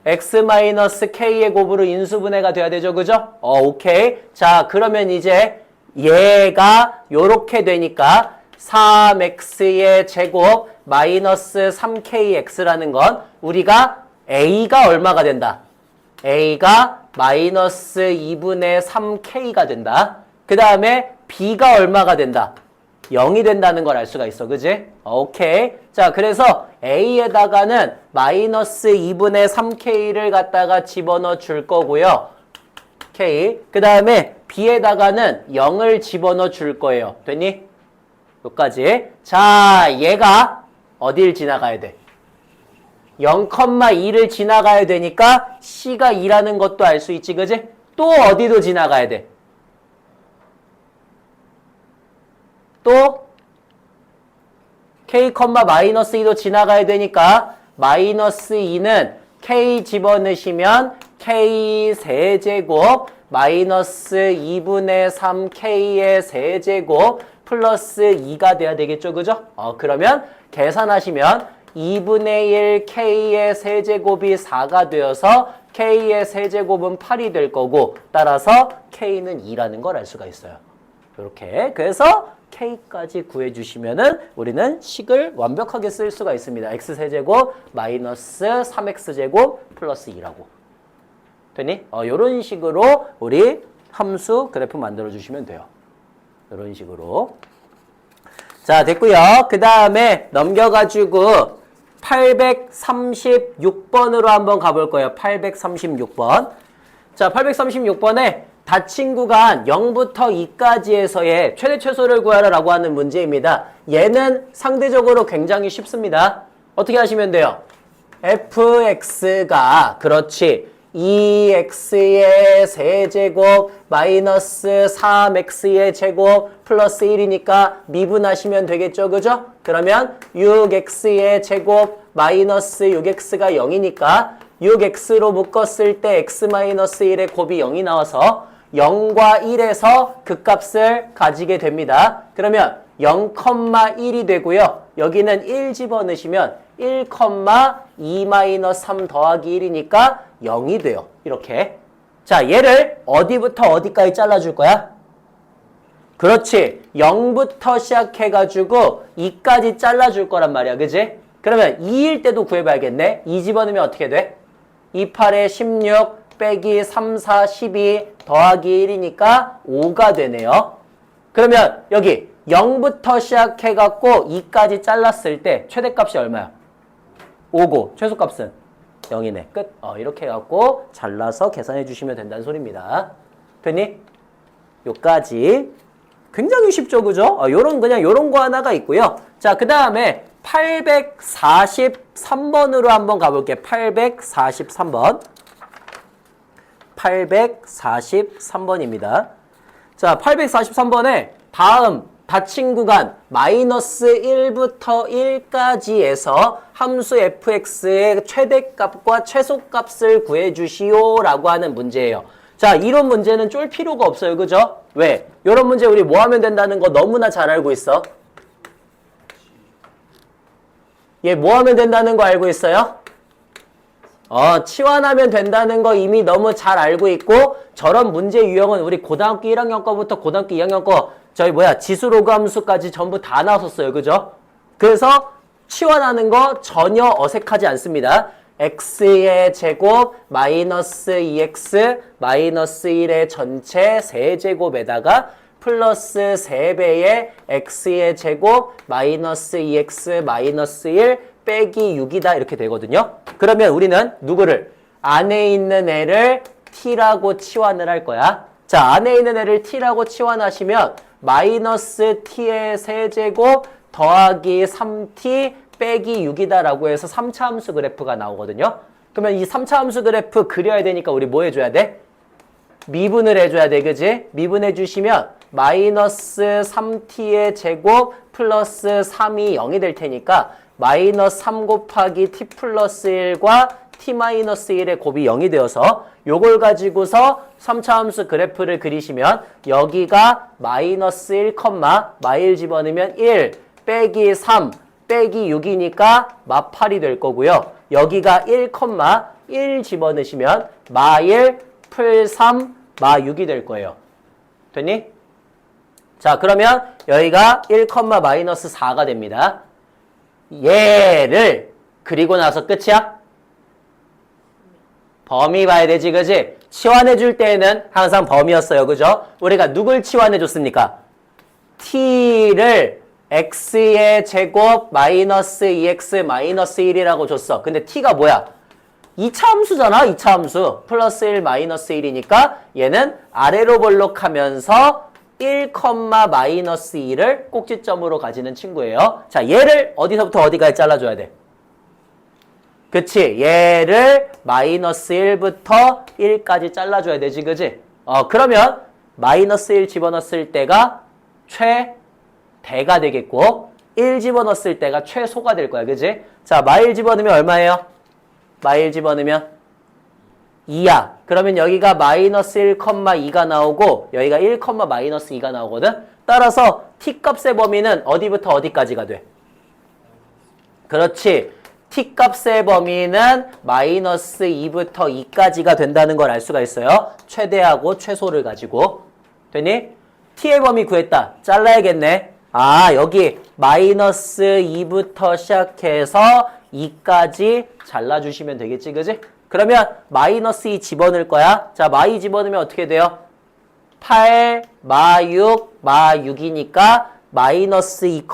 X 마이너스 K의 곱으로 인수분해가 돼야 되죠, 그죠? 오케이. 자, 그러면 이제 얘가 요렇게 되니까 3X의 제곱 마이너스 3KX라는 건 우리가 A가 얼마가 된다? A가 마이너스 2분의 3K가 된다. 그 다음에 B가 얼마가 된다? 0이 된다는 걸 알 수가 있어. 그지? 오케이. 자, 그래서 A에다가는 마이너스 2분의 3K를 갖다가 집어넣어 줄 거고요. K. 그 다음에 B에다가는 0을 집어넣어 줄 거예요. 됐니? 여기까지. 자, 얘가 어딜 지나가야 돼? 0,2를 지나가야 되니까 C가 2라는 것도 알 수 있지, 그지? 또 어디도 지나가야 돼? 또 K, 마이너스 2도 지나가야 되니까 마이너스 2는 K 집어넣으시면 K 세제곱 마이너스 2분의 3K의 세제곱 플러스 2가 돼야 되겠죠, 그죠? 그러면 계산하시면 2분의 1 K의 세제곱이 4가 되어서 K의 세제곱은 8이 될 거고 따라서 K는 2라는 걸 알 수가 있어요. 이렇게. 그래서 K까지 구해주시면은 우리는 식을 완벽하게 쓸 수가 있습니다. X세제곱 마이너스 3X제곱 플러스 2라고. 됐니? 이런 식으로 우리 함수 그래프 만들어주시면 돼요. 이런 식으로. 자, 됐고요. 그 다음에 넘겨가지고 836번으로 한번 가볼 거예요. 836번. 자, 836번에 닫힌 구간 0부터 2까지에서의 최대 최소를 구하라 라고 하는 문제입니다. 얘는 상대적으로 굉장히 쉽습니다. 어떻게 하시면 돼요? fx가 그렇지 2x의 세제곱 마이너스 3x의 제곱 플러스 1이니까 미분하시면 되겠죠, 그죠? 그러면 6x의 제곱 마이너스 6x가 0이니까 6x로 묶었을 때 x-1의 곱이 0이 나와서 0과 1에서 그 값을 가지게 됩니다. 그러면 0,1이 되고요. 여기는 1 집어넣으시면 1,2-3 더하기 1이니까 0이 돼요. 이렇게. 자, 얘를 어디부터 어디까지 잘라줄 거야? 그렇지. 0부터 시작해가지고 2까지 잘라줄 거란 말이야. 그지? 그러면 2일 때도 구해봐야겠네. 2 집어넣으면 어떻게 돼? 2, 8에 16 빼기 3, 4, 12 더하기 1이니까 5가 되네요. 그러면 여기 0부터 시작해갖고 2까지 잘랐을 때 최대값이 얼마야? 5고 최소값은 0이네. 끝. 이렇게 해갖고 잘라서 계산해 주시면 된다는 소리입니다. 됐니? 요까지. 굉장히 쉽죠, 그죠? 그냥 요런 거 하나가 있고요. 자, 그 다음에 843번으로 한번 가볼게요. 843번. 843번입니다. 자, 843번에 다음 닫힌 구간 마이너스 1부터 1까지에서 함수 fx의 최대값과 최소값을 구해주시오 라고 하는 문제예요. 자, 이런 문제는 쫄 필요가 없어요. 그죠? 왜? 이런 문제 우리 뭐 하면 된다는 거 너무나 잘 알고 있어. 얘 뭐 하면 된다는 거 알고 있어요? 치환하면 된다는 거 이미 너무 잘 알고 있고, 저런 문제 유형은 우리 고등학교 1학년 거부터 고등학교 2학년 거 지수 로그 함수까지 전부 다 나왔었어요. 그죠? 그래서 치환하는 거 전혀 어색하지 않습니다. x의 제곱 마이너스 2x 마이너스 1의 전체 세제곱에다가 플러스 3배의 x의 제곱 마이너스 2x 마이너스 1 빼기 6이다 이렇게 되거든요. 그러면 우리는 누구를? 안에 있는 애를 t라고 치환을 할 거야. 자, 안에 있는 애를 t라고 치환하시면 마이너스 t의 세제곱 더하기 3t 빼기 6이다 라고 해서 3차 함수 그래프가 나오거든요. 그러면 이 3차 함수 그래프 그려야 되니까 우리 뭐 해줘야 돼? 미분을 해줘야 돼. 그지? 미분해 주시면 마이너스 3t의 제곱 플러스 3이 0이 될 테니까 마이너스 3 곱하기 t 플러스 1과 t 마이너스 1의 곱이 0이 되어서 요걸 가지고서 3차 함수 그래프를 그리시면 여기가 마이너스 1, 마일 집어넣으면 1 빼기 3 빼기 6이니까 마 8이 될 거고요. 여기가 1, 1 집어넣으시면 마1 풀 3 마 6이 될 거예요. 됐니? 자, 그러면 여기가 1, 마이너스 4가 됩니다. 얘를 그리고 나서 끝이야? 범위 봐야 되지, 그지? 치환해 줄 때에는 항상 범위였어요. 그죠? 우리가 누굴 치환해 줬습니까? t를 x의 제곱 마이너스 2x 마이너스 1이라고 줬어. 근데 t가 뭐야? 2차 함수잖아. 2차 함수. 플러스 1 마이너스 1이니까 얘는 아래로 볼록하면서 1, 마이너스 2를 꼭지점으로 가지는 친구예요. 자, 얘를 어디서부터 어디까지 잘라줘야 돼? 그치? 얘를 마이너스 1부터 1까지 잘라줘야 되지, 그지? 그러면 마이너스 1 집어넣었을 때가 최대가 되겠고 1 집어넣었을 때가 최소가 될 거야, 그지? 자, 마일 집어넣으면 얼마예요? 마일 집어넣으면 2야. 그러면 여기가 마이너스 1, 2가 나오고 여기가 1, 마이너스 2가 나오거든? 따라서 t값의 범위는 어디부터 어디까지가 돼? 그렇지. t값의 범위는 마이너스 2부터 2까지가 된다는 걸 알 수가 있어요. 최대하고 최소를 가지고. 됐니? t의 범위 구했다. 잘라야겠네. 아, 여기 마이너스 2부터 시작해서 2까지 잘라주시면 되겠지, 그지? 그러면 마이너스 2 집어넣을 거야. 자, 마2 집어넣으면 어떻게 돼요? 8, 마6, 마6이니까 마이너스 2,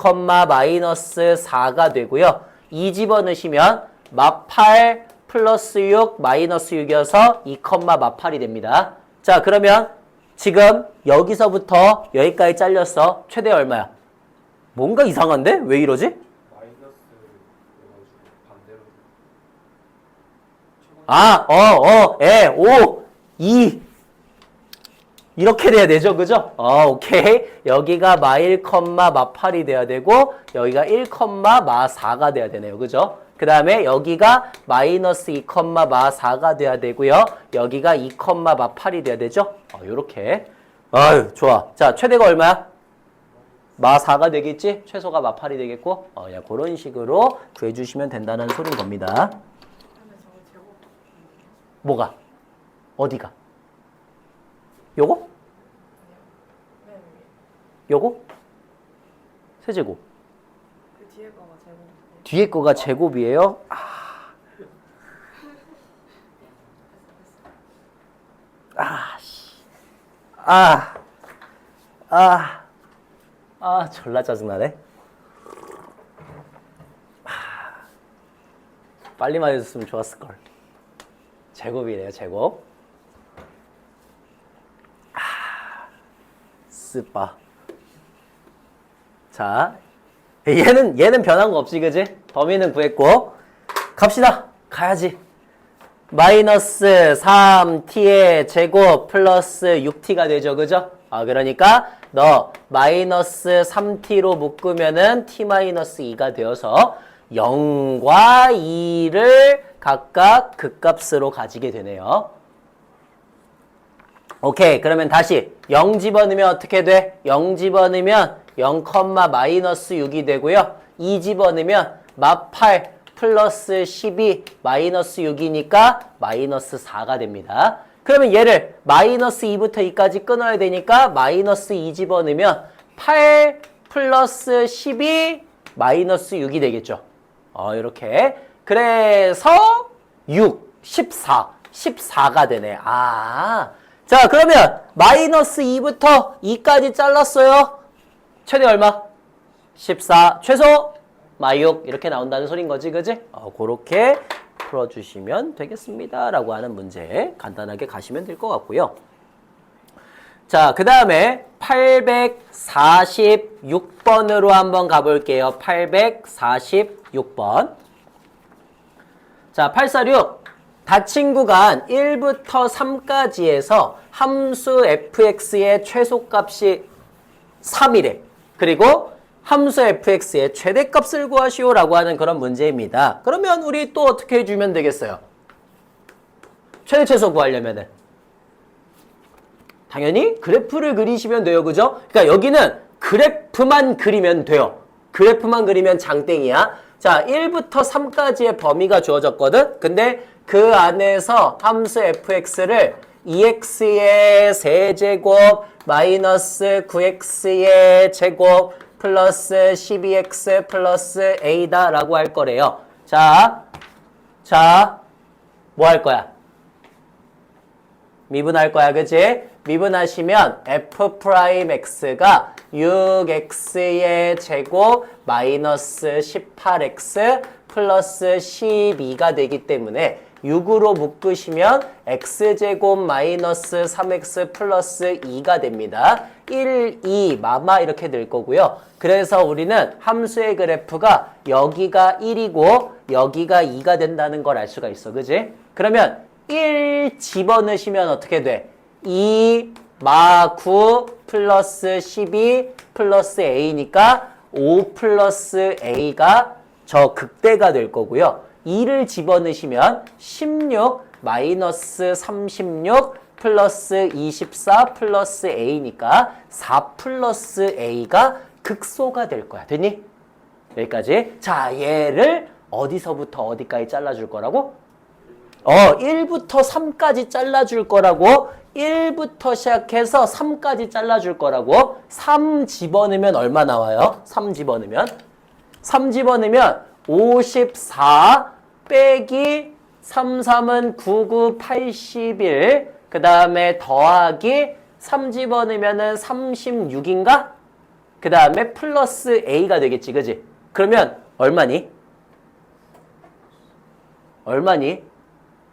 마이너스 4가 되고요. 2 집어넣으시면 마8 플러스 6 마이너스 6이어서 2, 마8이 됩니다. 자, 그러면 지금 여기서부터 여기까지 잘렸어. 최대 얼마야? 뭔가 이상한데? 왜 이러지? 마이너스 해가지고 반대로 에, 5, 2 이렇게 돼야 되죠, 그죠? 오케이. 여기가 마1, 마8이 돼야 되고 여기가 1, 마4가 돼야 되네요, 그죠? 그 다음에 여기가 마이너스 2, 마4가 돼야 되고요. 여기가 2, 마8이 돼야 되죠? 요렇게. 아유, 좋아. 자, 최대가 얼마야? 마4가 되겠지? 최소가 마8이 되겠고, 그런 식으로 구해주시면 된다는 소린 겁니다. 뭐가? 어디가? 요거? 요거? 세제곱. 그 뒤에 거가 제곱. 뒤에 거가 제곱이에요? 졸라 짜증나네. 빨리 말해줬으면 좋았을걸. 제곱이래요, 제곱. 스파. 자, 얘는 변한 거 없지, 그지? 범위는 구했고. 갑시다. 가야지. 마이너스 3t의 제곱 플러스 6t가 되죠. 그죠? 그러니까 너 마이너스 3t로 묶으면은 t-2가 되어서 0과 2를 각각 극값으로 가지게 되네요. 오케이. 그러면 다시 0 집어넣으면 어떻게 돼? 0 집어넣으면 0, 마이너스 6이 되고요. 2 집어넣으면 마8 플러스 12 마이너스 6이니까 마이너스 4가 됩니다. 그러면 얘를 마이너스 2부터 2까지 끊어야 되니까 마이너스 2 집어넣으면 8 플러스 12 마이너스 6이 되겠죠. 이렇게. 그래서 6, 14가 되네. 자, 그러면 마이너스 2부터 2까지 잘랐어요. 최대 얼마? 14. 최소 마6 이렇게 나온다는 소린 거지, 그지? 그렇게 풀어주시면 되겠습니다. 라고 하는 문제 간단하게 가시면 될 것 같고요. 자, 그 다음에 846번으로 한번 가볼게요. 846번. 자, 846. 닫힌 구간 1부터 3까지에서 함수 fx의 최소값이 3이래. 그리고 함수 fx의 최대값을 구하시오라고 하는 그런 문제입니다. 그러면 우리 또 어떻게 해주면 되겠어요? 최대 최소 구하려면은 당연히 그래프를 그리시면 돼요. 그죠? 그러니까 여기는 그래프만 그리면 돼요. 그래프만 그리면 장땡이야. 자, 1부터 3까지의 범위가 주어졌거든? 근데 그 안에서 함수 fx를 2x의 세제곱 마이너스 9x의 제곱 플러스 12x 플러스 a다 라고 할 거래요. 자, 뭐 할 거야? 미분할 거야, 그치? 미분하시면 f'x가 6x의 제곱 마이너스 18x 플러스 12가 되기 때문에 6으로 묶으시면 x제곱 마이너스 3x 플러스 2가 됩니다. 1, 2, 마마 이렇게 될 거고요. 그래서 우리는 함수의 그래프가 여기가 1이고 여기가 2가 된다는 걸 알 수가 있어. 그지? 그러면 1 집어넣으시면 어떻게 돼? 2, 마 9 플러스 12 플러스 a니까 5 플러스 a가 저 극대가 될 거고요. 2를 집어넣으시면 16 마이너스 36 플러스 24 플러스 a니까 4 플러스 a가 극소가 될 거야. 됐니? 여기까지. 자, 얘를 어디서부터 어디까지 잘라줄 거라고? 1부터 3까지 잘라줄 거라고. 1부터 시작해서 3까지 잘라줄 거라고. 3 집어넣으면 얼마 나와요? 3 집어넣으면 54 빼기 33은 99, 81. 그 다음에 더하기 3 집어넣으면 36인가? 그 다음에 플러스 a가 되겠지, 그지? 그러면 얼마니?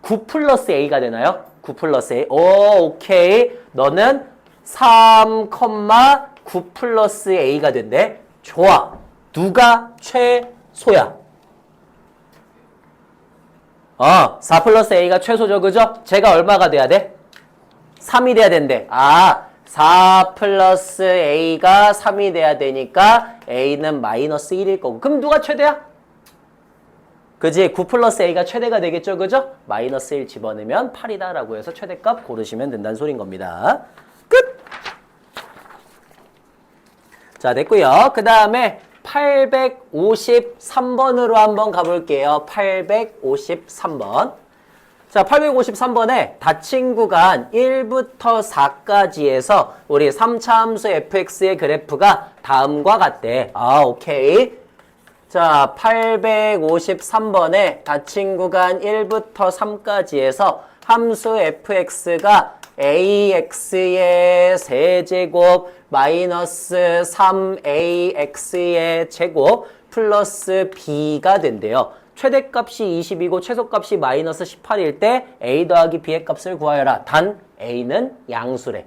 9 플러스 a가 되나요? 9 플러스 a. 오케이. 너는 3,9 플러스 a가 된대. 좋아. 누가 최소야? 4 플러스 a가 최소죠, 그죠? 제가 얼마가 돼야 돼? 3이 돼야 된대. 4 플러스 a가 3이 돼야 되니까 a는 마이너스 1일 거고. 그럼 누가 최대야? 그지? 9 플러스 a가 최대가 되겠죠, 그죠? 마이너스 1 집어넣으면 8이다 라고 해서 최대값 고르시면 된다는 소린 겁니다. 끝! 자, 됐고요. 그 다음에 853번으로 한번 가볼게요. 853번. 자, 853번에 닫힌 구간 1부터 4까지에서 우리 3차 함수 fx의 그래프가 다음과 같대. 오케이. 자, 853번에 닫힌 구간 1부터 3까지에서 함수 fx가 ax의 세제곱 마이너스 3ax의 제곱 플러스 b가 된대요. 최대값이 20이고 최소값이 마이너스 18일 때 a 더하기 b의 값을 구하여라. 단 a는 양수래.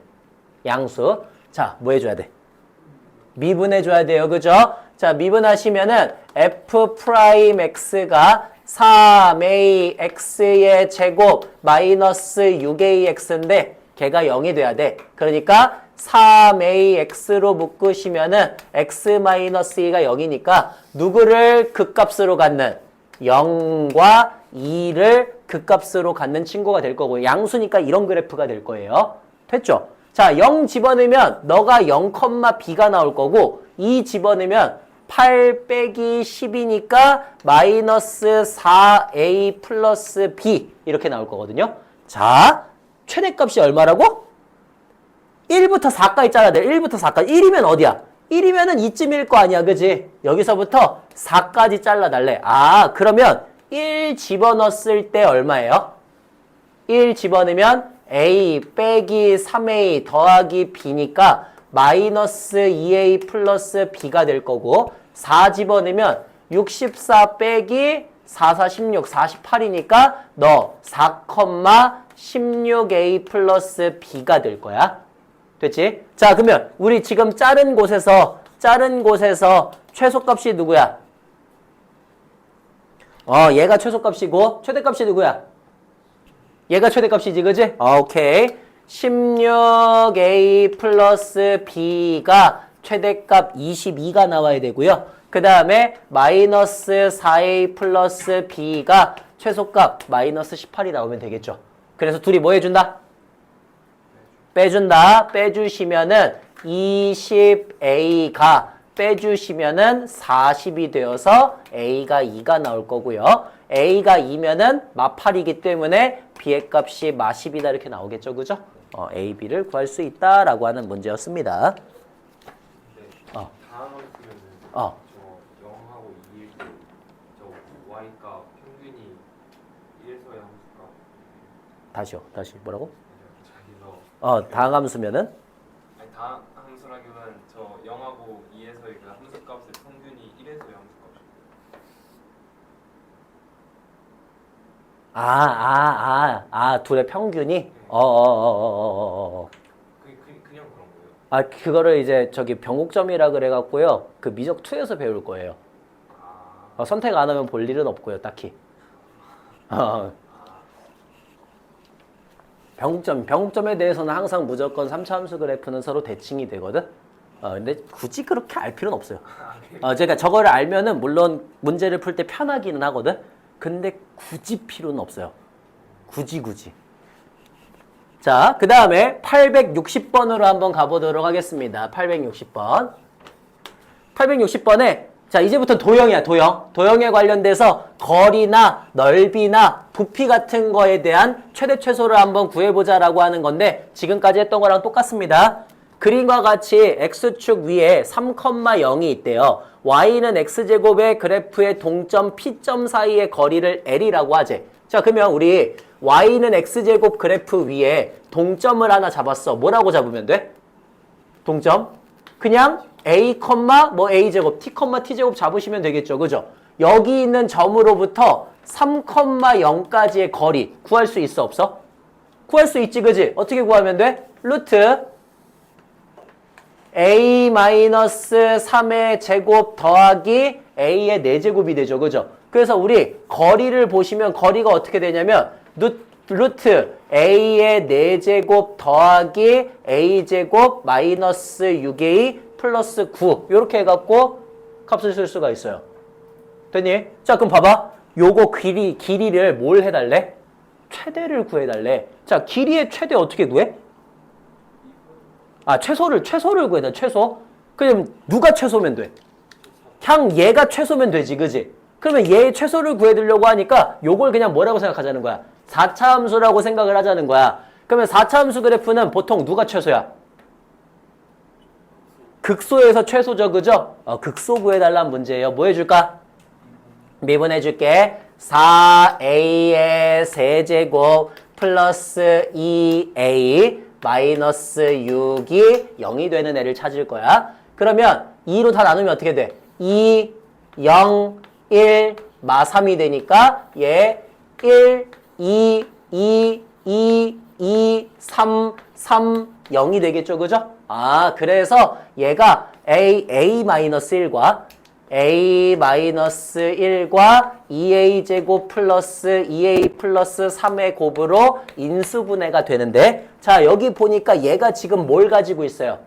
양수. 자, 뭐 해줘야 돼? 미분해줘야 돼요. 그죠? 자, 미분하시면은 f'x가 3ax의 제곱 마이너스 6ax인데 걔가 0이 돼야 돼. 그러니까 3ax로 묶으시면은 x-2가 0이니까 누구를 극값으로 갖는 0과 2를 극값으로 갖는 친구가 될 거고요. 양수니까 이런 그래프가 될 거예요. 됐죠? 자, 0 집어넣으면 너가 0, b가 나올 거고 2 집어넣으면 8 빼기 10이니까 마이너스 4a 플러스 b 이렇게 나올 거거든요. 자, 최대값이 얼마라고? 1부터 4까지 잘라야 돼. 1부터 4까지. 1이면 어디야? 1이면은 이쯤일 거 아니야. 그지? 여기서부터 4까지 잘라달래. 아, 그러면 1 집어넣었을 때 얼마예요? 1 집어넣으면 a 빼기 3a 더하기 b니까 마이너스 2a 플러스 b가 될 거고 4 집어넣으면 64 빼기 4, 4, 16, 48이니까 너 4,16a 플러스 b가 될 거야. 됐지? 자, 그러면 우리 지금 자른 곳에서 최소값이 누구야? 얘가 최소값이고 최대값이 누구야? 얘가 최대값이지, 그지? 오케이. 16a 플러스 b가 최대값 22가 나와야 되고요. 그 다음에 마이너스 4a 플러스 b가 최소값 마이너스 18이 나오면 되겠죠. 그래서 둘이 뭐 해준다? 빼준다. 빼주시면은 20a가 빼주시면은 40이 되어서 a가 2가 나올 거고요. a가 2면은 마8이기 때문에 b의 값이 마10이다 이렇게 나오겠죠. 그죠? a, b를 구할 수 있다라고 하는 문제였습니다. 근데 다음으로 쓰면은 어. 저 0하고 2일 때 저 y값 평균이 1에서의 함수값 다시 뭐라고? 자기서 다항함수면은 아니 다 함수라기보다는 저 0하고 2에서의 그 함수값의 평균이 1에서의 함수값이 둘의 평균이? 그냥 그런 거예요? 그거를 이제 병곡점이라 그래갖고요. 그 미적 2에서 배울 거예요. 선택 안 하면 볼 일은 없고요, 딱히. 병곡점에 대해서는 항상 무조건 3차 함수 그래프는 서로 대칭이 되거든? 근데 굳이 그렇게 알 필요는 없어요. 그러니까 저거를 알면은 물론 문제를 풀 때 편하기는 하거든? 근데 굳이 필요는 없어요. 굳이. 자, 그 다음에 860번으로 한번 가보도록 하겠습니다. 860번. 860번에 자, 이제부터 도형이야, 도형. 도형에 관련돼서 거리나 넓이나 부피 같은 거에 대한 최대 최소를 한번 구해보자라고 하는 건데 지금까지 했던 거랑 똑같습니다. 그림과 같이 x축 위에 3,0이 있대요. y는 x제곱의 그래프의 동점 P점 사이의 거리를 L이라고 하지. 자, 그러면 우리 y는 x제곱 그래프 위에 동점을 하나 잡았어. 뭐라고 잡으면 돼? 동점? 그냥 a, a제곱, t제곱 잡으시면 되겠죠. 그죠? 여기 있는 점으로부터 3,0까지의 거리 구할 수 있어, 없어? 구할 수 있지, 그지? 어떻게 구하면 돼? 루트 a-3의 제곱 더하기 a의 4제곱이 되죠. 그죠? 그래서 우리 거리를 보시면 거리가 어떻게 되냐면 루트 a의 4제곱 더하기 a제곱 마이너스 6a 플러스 9 이렇게 해갖고 값을 쓸 수가 있어요. 됐니? 자, 그럼 봐봐. 요거 길이를 뭘 해달래? 최대를 구해달래. 자, 길이의 최대 어떻게 구해? 최소를 구해야 돼. 최소. 그럼 누가 최소면 돼? 그냥 얘가 최소면 되지, 그지? 그러면 얘의 최소를 구해드리려고 하니까 요걸 그냥 뭐라고 생각하자는 거야? 4차 함수라고 생각을 하자는 거야. 그러면 4차 함수 그래프는 보통 누가 최소야? 극소에서 최소죠, 그죠? 극소 구해달라는 문제예요. 뭐 해줄까? 미분해줄게. 4a의 세제곱 플러스 2a 마이너스 6이 0이 되는 애를 찾을 거야. 그러면 2로 다 나누면 어떻게 돼? 2, 0, 1, 마3이 되니까 얘 1, 2, 2, 2, 2, 3, 3, 0이 되겠죠, 그죠? 그래서 얘가 a-1과 a-1과 2a제곱 플러스 2a 플러스 3의 곱으로 인수분해가 되는데 자 여기 보니까 얘가 지금 뭘 가지고 있어요?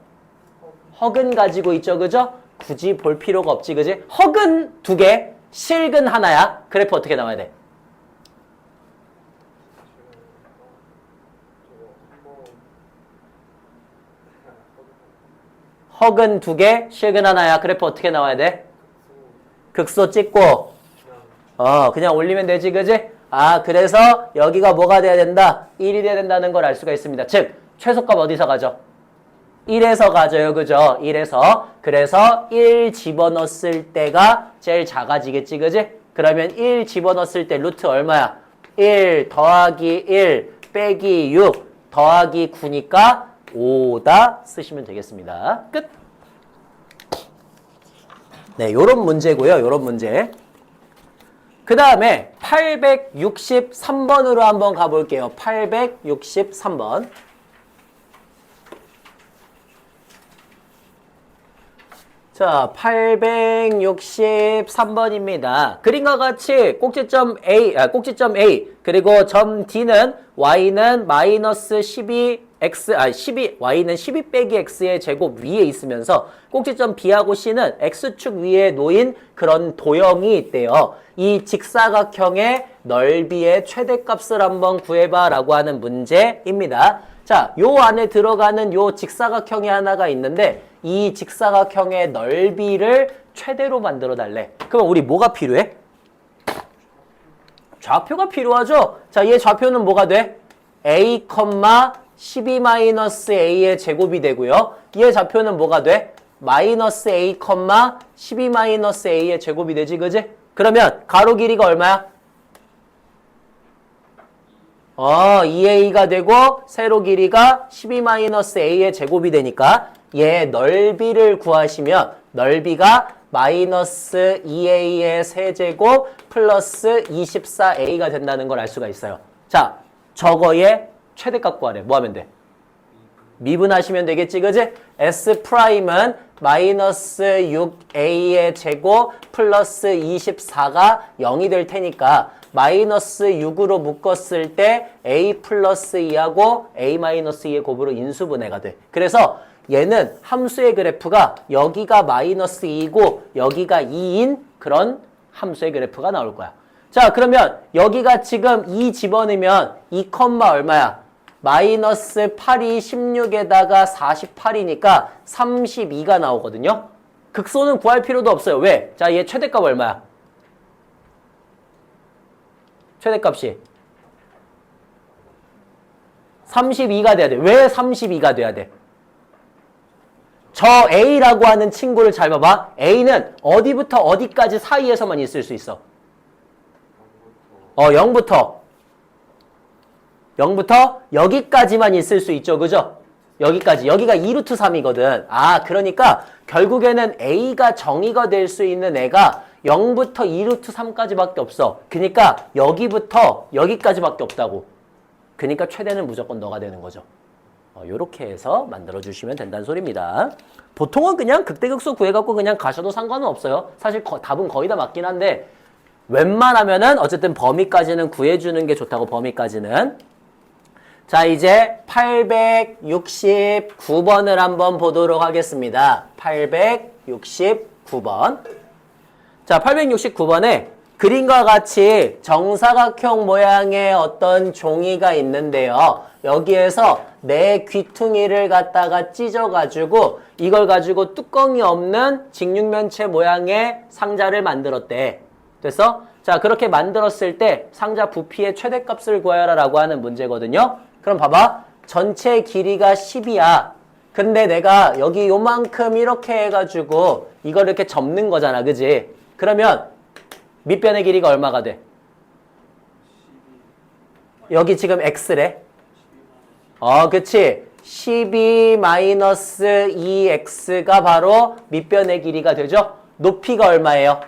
허근 가지고 있죠. 그죠? 굳이 볼 필요가 없지. 그지? 허근 2개, 실근 하나야. 그래프 어떻게 나와야 돼? 허근 2개, 실근 하나야. 그래프 어떻게 나와야 돼? 극소 찍고 그냥 올리면 되지. 그지? 아 그래서 여기가 뭐가 돼야 된다? 1이 돼야 된다는 걸 알 수가 있습니다. 즉 최소값 어디서 가죠? 1에서 가져요. 그죠? 1에서. 그래서 1 집어넣었을 때가 제일 작아지겠지. 그지? 그러면 1 집어넣었을 때 루트 얼마야? 1 더하기 1 빼기 6 더하기 9니까 5다 쓰시면 되겠습니다. 끝. 네, 요런 문제고요. 요런 문제. 그 다음에 863번으로 한번 가볼게요. 863번. 자, 863번입니다. 그림과 같이 꼭지점 A, 그리고 점 D는 Y는 마이너스 12Y는 12 빼기 X의 제곱 위에 있으면서 꼭지점 B하고 C는 X축 위에 놓인 그런 도형이 있대요. 이 직사각형의 넓이의 최대값을 한번 구해봐 라고 하는 문제입니다. 자, 요 안에 들어가는 요 직사각형이 하나가 있는데 이 직사각형의 넓이를 최대로 만들어 달래. 그럼 우리 뭐가 필요해? 좌표가 필요하죠? 자, 얘 좌표는 뭐가 돼? a, 12-a의 제곱이 되고요. 얘 좌표는 뭐가 돼? 마이너스 a, 12-a의 제곱이 되지, 그지? 그러면 가로 길이가 얼마야? 2a가 되고 세로 길이가 12-a의 제곱이 되니까 얘 넓이를 구하시면 넓이가 마이너스 2a의 세제곱 플러스 24a가 된다는 걸 알 수가 있어요. 자, 저거의 최대값 구하래. 뭐 하면 돼? 미분하시면 되겠지, 그지? S'은 마이너스 6a의 제곱 플러스 24가 0이 될 테니까 마이너스 6으로 묶었을 때 a 플러스 2하고 a 마이너스 2의 곱으로 인수분해가 돼. 그래서 얘는 함수의 그래프가 여기가 마이너스 2이고 여기가 2인 그런 함수의 그래프가 나올 거야. 자, 그러면 여기가 지금 2 집어넣으면 2, 얼마야? 마이너스 8이 16에다가 48이니까 32가 나오거든요. 극소는 구할 필요도 없어요. 왜? 자, 얘 최대값 얼마야? 최대값이 32가 돼야 돼. 왜 32가 돼야 돼? 저 A라고 하는 친구를 잘 봐봐. A는 어디부터 어디까지 사이에서만 있을 수 있어? 0부터 여기까지만 있을 수 있죠. 그죠? 여기까지. 여기가 2루트 3이거든. 아, 그러니까 결국에는 A가 정의가 될 수 있는 애가 0부터 2루트 3까지밖에 없어. 그러니까 여기부터 여기까지밖에 없다고. 그러니까 최대는 무조건 너가 되는 거죠. 요렇게 해서 만들어주시면 된다는 소리입니다. 보통은 그냥 극대극소 구해갖고 그냥 가셔도 상관은 없어요. 사실 답은 거의 다 맞긴 한데 웬만하면은 어쨌든 범위까지는 구해주는 게 좋다고, 범위까지는. 자, 이제 869번을 한번 보도록 하겠습니다. 869번. 자, 869번에 그림과 같이 정사각형 모양의 어떤 종이가 있는데요. 여기에서 내 귀퉁이를 갖다가 찢어가지고 이걸 가지고 뚜껑이 없는 직육면체 모양의 상자를 만들었대. 됐어? 자, 그렇게 만들었을 때 상자 부피의 최대값을 구하라 라고 하는 문제거든요. 그럼 봐봐. 전체 길이가 10이야. 근데 내가 여기 요만큼 이렇게 해가지고 이걸 이렇게 접는 거잖아. 그지? 그러면 밑변의 길이가 얼마가 돼? 여기 지금 x래. 그치. 12-2x가 바로 밑변의 길이가 되죠. 높이가 얼마예요?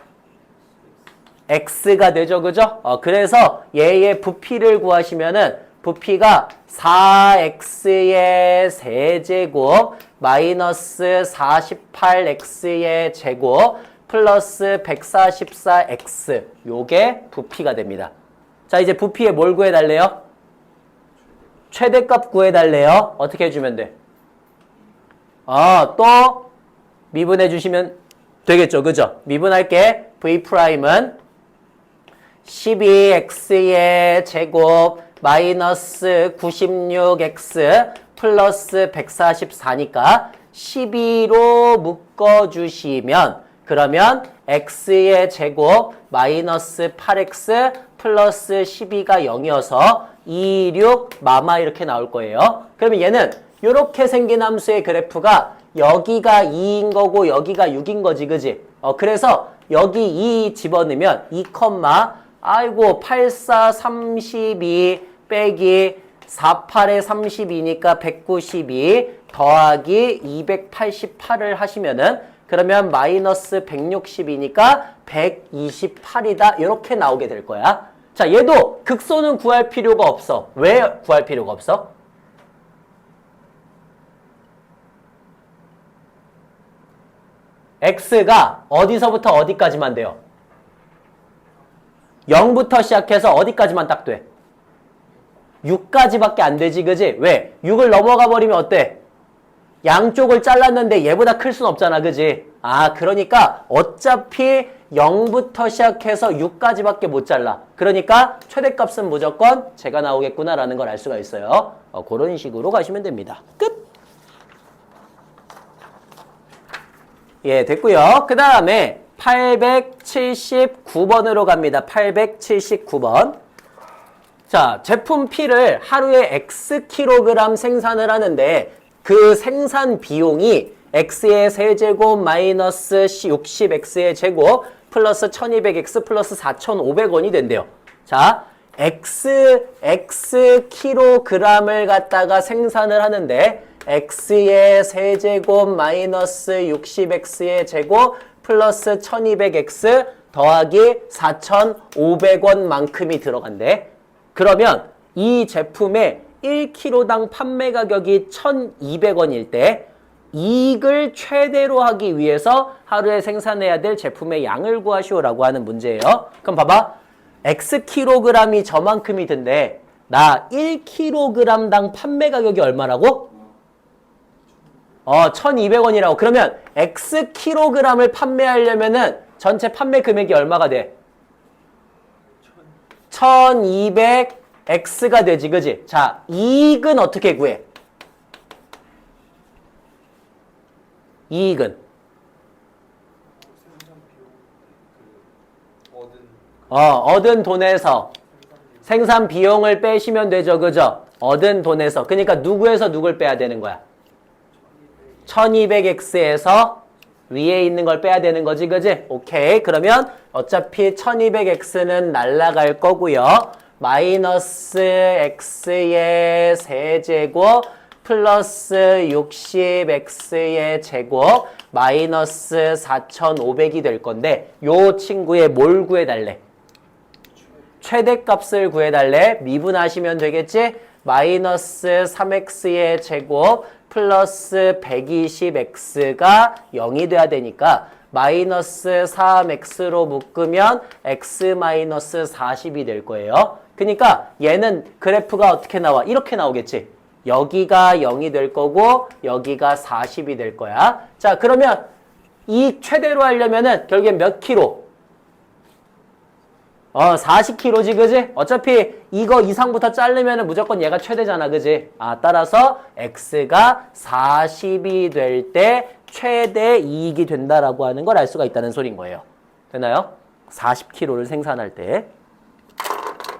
x가 되죠. 그죠? 그래서 얘의 부피를 구하시면은 부피가 4x의 세제곱 마이너스 48x의 제곱 플러스 144x 요게 부피가 됩니다. 자, 이제 부피에 뭘 구해달래요? 최대값 구해달래요. 어떻게 해주면 돼? 또 미분해 주시면 되겠죠. 그죠? 미분할게. V'은 12x의 제곱 마이너스 96x 플러스 144니까 12로 묶어주시면 그러면 x의 제곱 마이너스 8x 플러스 12가 0이어서 26 마마 이렇게 나올 거예요. 그러면 얘는 이렇게 생긴 함수의 그래프가 여기가 2인 거고 여기가 6인 거지, 그지? 그래서 여기 2 집어넣으면 2, 아이고 84, 32 빼기 48에 32니까 192 더하기 288을 하시면은 그러면 마이너스 160이니까 128이다. 이렇게 나오게 될 거야. 자, 얘도 극소는 구할 필요가 없어. 왜 구할 필요가 없어? x가 어디서부터 어디까지만 돼요? 0부터 시작해서 어디까지만 딱 돼? 6까지밖에 안 되지, 그지? 왜? 6을 넘어가 버리면 어때? 양쪽을 잘랐는데 얘보다 클 순 없잖아, 그지? 그러니까 어차피 0부터 시작해서 6까지밖에 못 잘라. 그러니까 최대값은 무조건 제가 나오겠구나라는 걸 알 수가 있어요. 그런 식으로 가시면 됩니다. 끝! 예, 됐고요. 그 다음에 879번으로 갑니다. 879번. 자, 제품 P를 하루에 Xkg 생산을 하는데 그 생산 비용이 X의 세제곱 마이너스 60X의 제곱 플러스 1200X 플러스 4,500원이 된대요. 자, Xkg을 갖다가 생산을 하는데 X의 세제곱 마이너스 60X의 제곱 플러스 1200X 더하기 4,500원만큼이 들어간대. 그러면 이 제품의 1kg당 판매 가격이 1,200원일 때 이익을 최대로 하기 위해서 하루에 생산해야 될 제품의 양을 구하시오라고 하는 문제예요. 그럼 봐봐. Xkg이 저만큼이 든데 나 1kg당 판매 가격이 얼마라고? 1,200원이라고. 그러면 Xkg을 판매하려면은 전체 판매 금액이 얼마가 돼? 1,200X가 되지, 그지? 자, 이익은 어떻게 구해? 이익은? 얻은 돈에서 생산 비용을 빼시면 되죠, 그죠? 얻은 돈에서. 그러니까 누구에서 누굴 빼야 되는 거야? 1200X에서 위에 있는 걸 빼야 되는 거지, 그지? 오케이. 그러면 어차피 1200X는 날라갈 거고요. 마이너스 X의 세제곱 플러스 60X의 제곱 마이너스 4,500이 될 건데 요 친구의 뭘 구해달래? 최대값을 구해달래. 미분하시면 되겠지? 마이너스 3X의 제곱 플러스 120X가 0이 돼야 되니까 마이너스 3X로 묶으면 X 마이너스 40이 될 거예요. 그러니까 얘는 그래프가 어떻게 나와? 이렇게 나오겠지? 여기가 0이 될 거고 여기가 40이 될 거야. 자, 그러면 이 최대로 하려면은 결국엔 몇 킬로? 40kg지, 그지? 어차피 이거 이상부터 자르면은 무조건 얘가 최대잖아, 그지? 따라서 X가 40이 될 때 최대 이익이 된다라고 하는 걸 알 수가 있다는 소린 거예요. 되나요? 40kg를 생산할 때.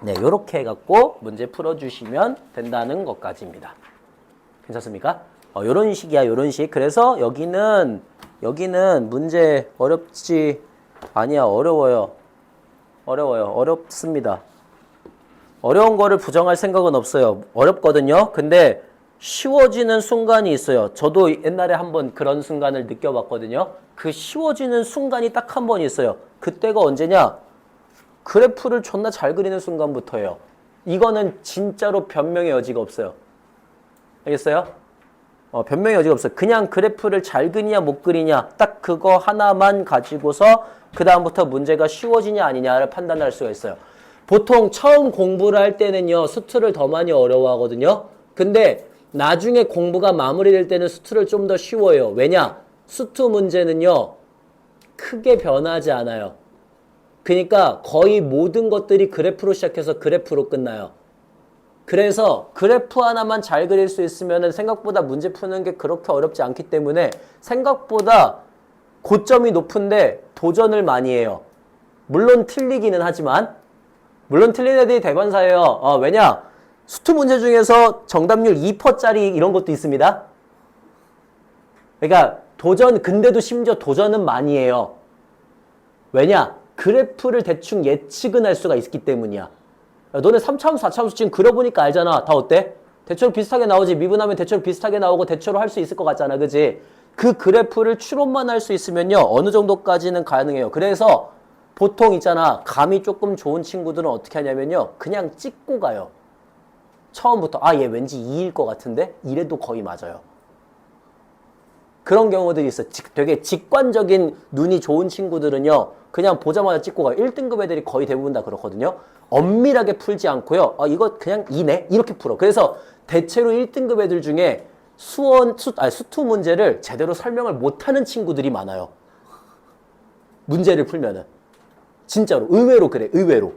네, 요렇게 해갖고 문제 풀어주시면 된다는 것까지입니다. 괜찮습니까? 요런 식이야, 요런 식. 그래서 여기는 문제 어렵지, 아니야, 어려워요. 어렵습니다. 어려운 거를 부정할 생각은 없어요. 어렵거든요. 근데 쉬워지는 순간이 있어요. 저도 옛날에 한번 그런 순간을 느껴봤거든요. 그 쉬워지는 순간이 딱 한 번 있어요. 그때가 언제냐? 그래프를 존나 잘 그리는 순간부터예요. 이거는 진짜로 변명의 여지가 없어요. 알겠어요? 변명의 여지가 없어요. 그냥 그래프를 잘 그리냐 못 그리냐 딱 그거 하나만 가지고서 그 다음부터 문제가 쉬워지냐 아니냐를 판단할 수가 있어요. 보통 처음 공부를 할 때는요. 수투를 더 많이 어려워하거든요. 근데 나중에 공부가 마무리될 때는 수투를 좀 더 쉬워요. 왜냐? 수투 문제는요. 크게 변하지 않아요. 그러니까 거의 모든 것들이 그래프로 시작해서 그래프로 끝나요. 그래서 그래프 하나만 잘 그릴 수 있으면 생각보다 문제 푸는 게 그렇게 어렵지 않기 때문에 생각보다 고점이 높은데 도전을 많이 해요. 물론 틀리기는 하지만 물론 틀린 애들이 대반사예요. 왜냐? 수투 문제 중에서 정답률 2%짜리 이런 것도 있습니다. 그러니까 근데도 심지어 도전은 많이 해요. 왜냐? 그래프를 대충 예측은 할 수가 있기 때문이야. 너네 3차함수, 4차함수 지금 그려보니까 알잖아. 다 어때? 대체로 비슷하게 나오지. 미분하면 대체로 비슷하게 나오고 대체로 할 수 있을 것 같잖아. 그지? 그 그래프를 추론만 할 수 있으면요. 어느 정도까지는 가능해요. 그래서 보통 있잖아. 감이 조금 좋은 친구들은 어떻게 하냐면요. 그냥 찍고 가요. 처음부터 얘 왠지 2일 것 같은데? 이래도 거의 맞아요. 그런 경우들이 있어. 되게 직관적인 눈이 좋은 친구들은요. 그냥 보자마자 찍고 가요. 1등급 애들이 거의 대부분 다 그렇거든요. 엄밀하게 풀지 않고요. 이거 그냥 2네? 이렇게 풀어. 그래서 대체로 1등급 애들 중에 수투 문제를 제대로 설명을 못하는 친구들이 많아요. 문제를 풀면은. 진짜로. 의외로 그래. 의외로.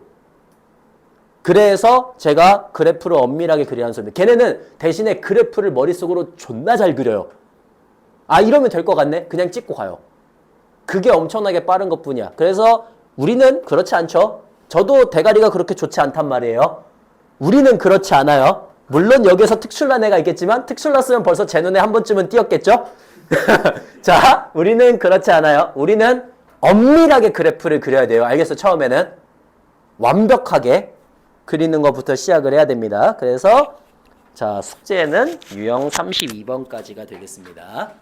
그래서 제가 그래프를 엄밀하게 그리라는 소리입니다. 걔네는 대신에 그래프를 머릿속으로 존나 잘 그려요. 이러면 될 것 같네? 그냥 찍고 가요. 그게 엄청나게 빠른 것뿐이야. 그래서 우리는 그렇지 않죠. 저도 대가리가 그렇게 좋지 않단 말이에요. 우리는 그렇지 않아요. 물론 여기서 특출난 애가 있겠지만 특출났으면 벌써 제 눈에 한 번쯤은 띄었겠죠? 자, 우리는 그렇지 않아요. 우리는 엄밀하게 그래프를 그려야 돼요. 알겠어? 처음에는 완벽하게 그리는 것부터 시작을 해야 됩니다. 그래서 자, 숙제는 유형 32번까지가 되겠습니다.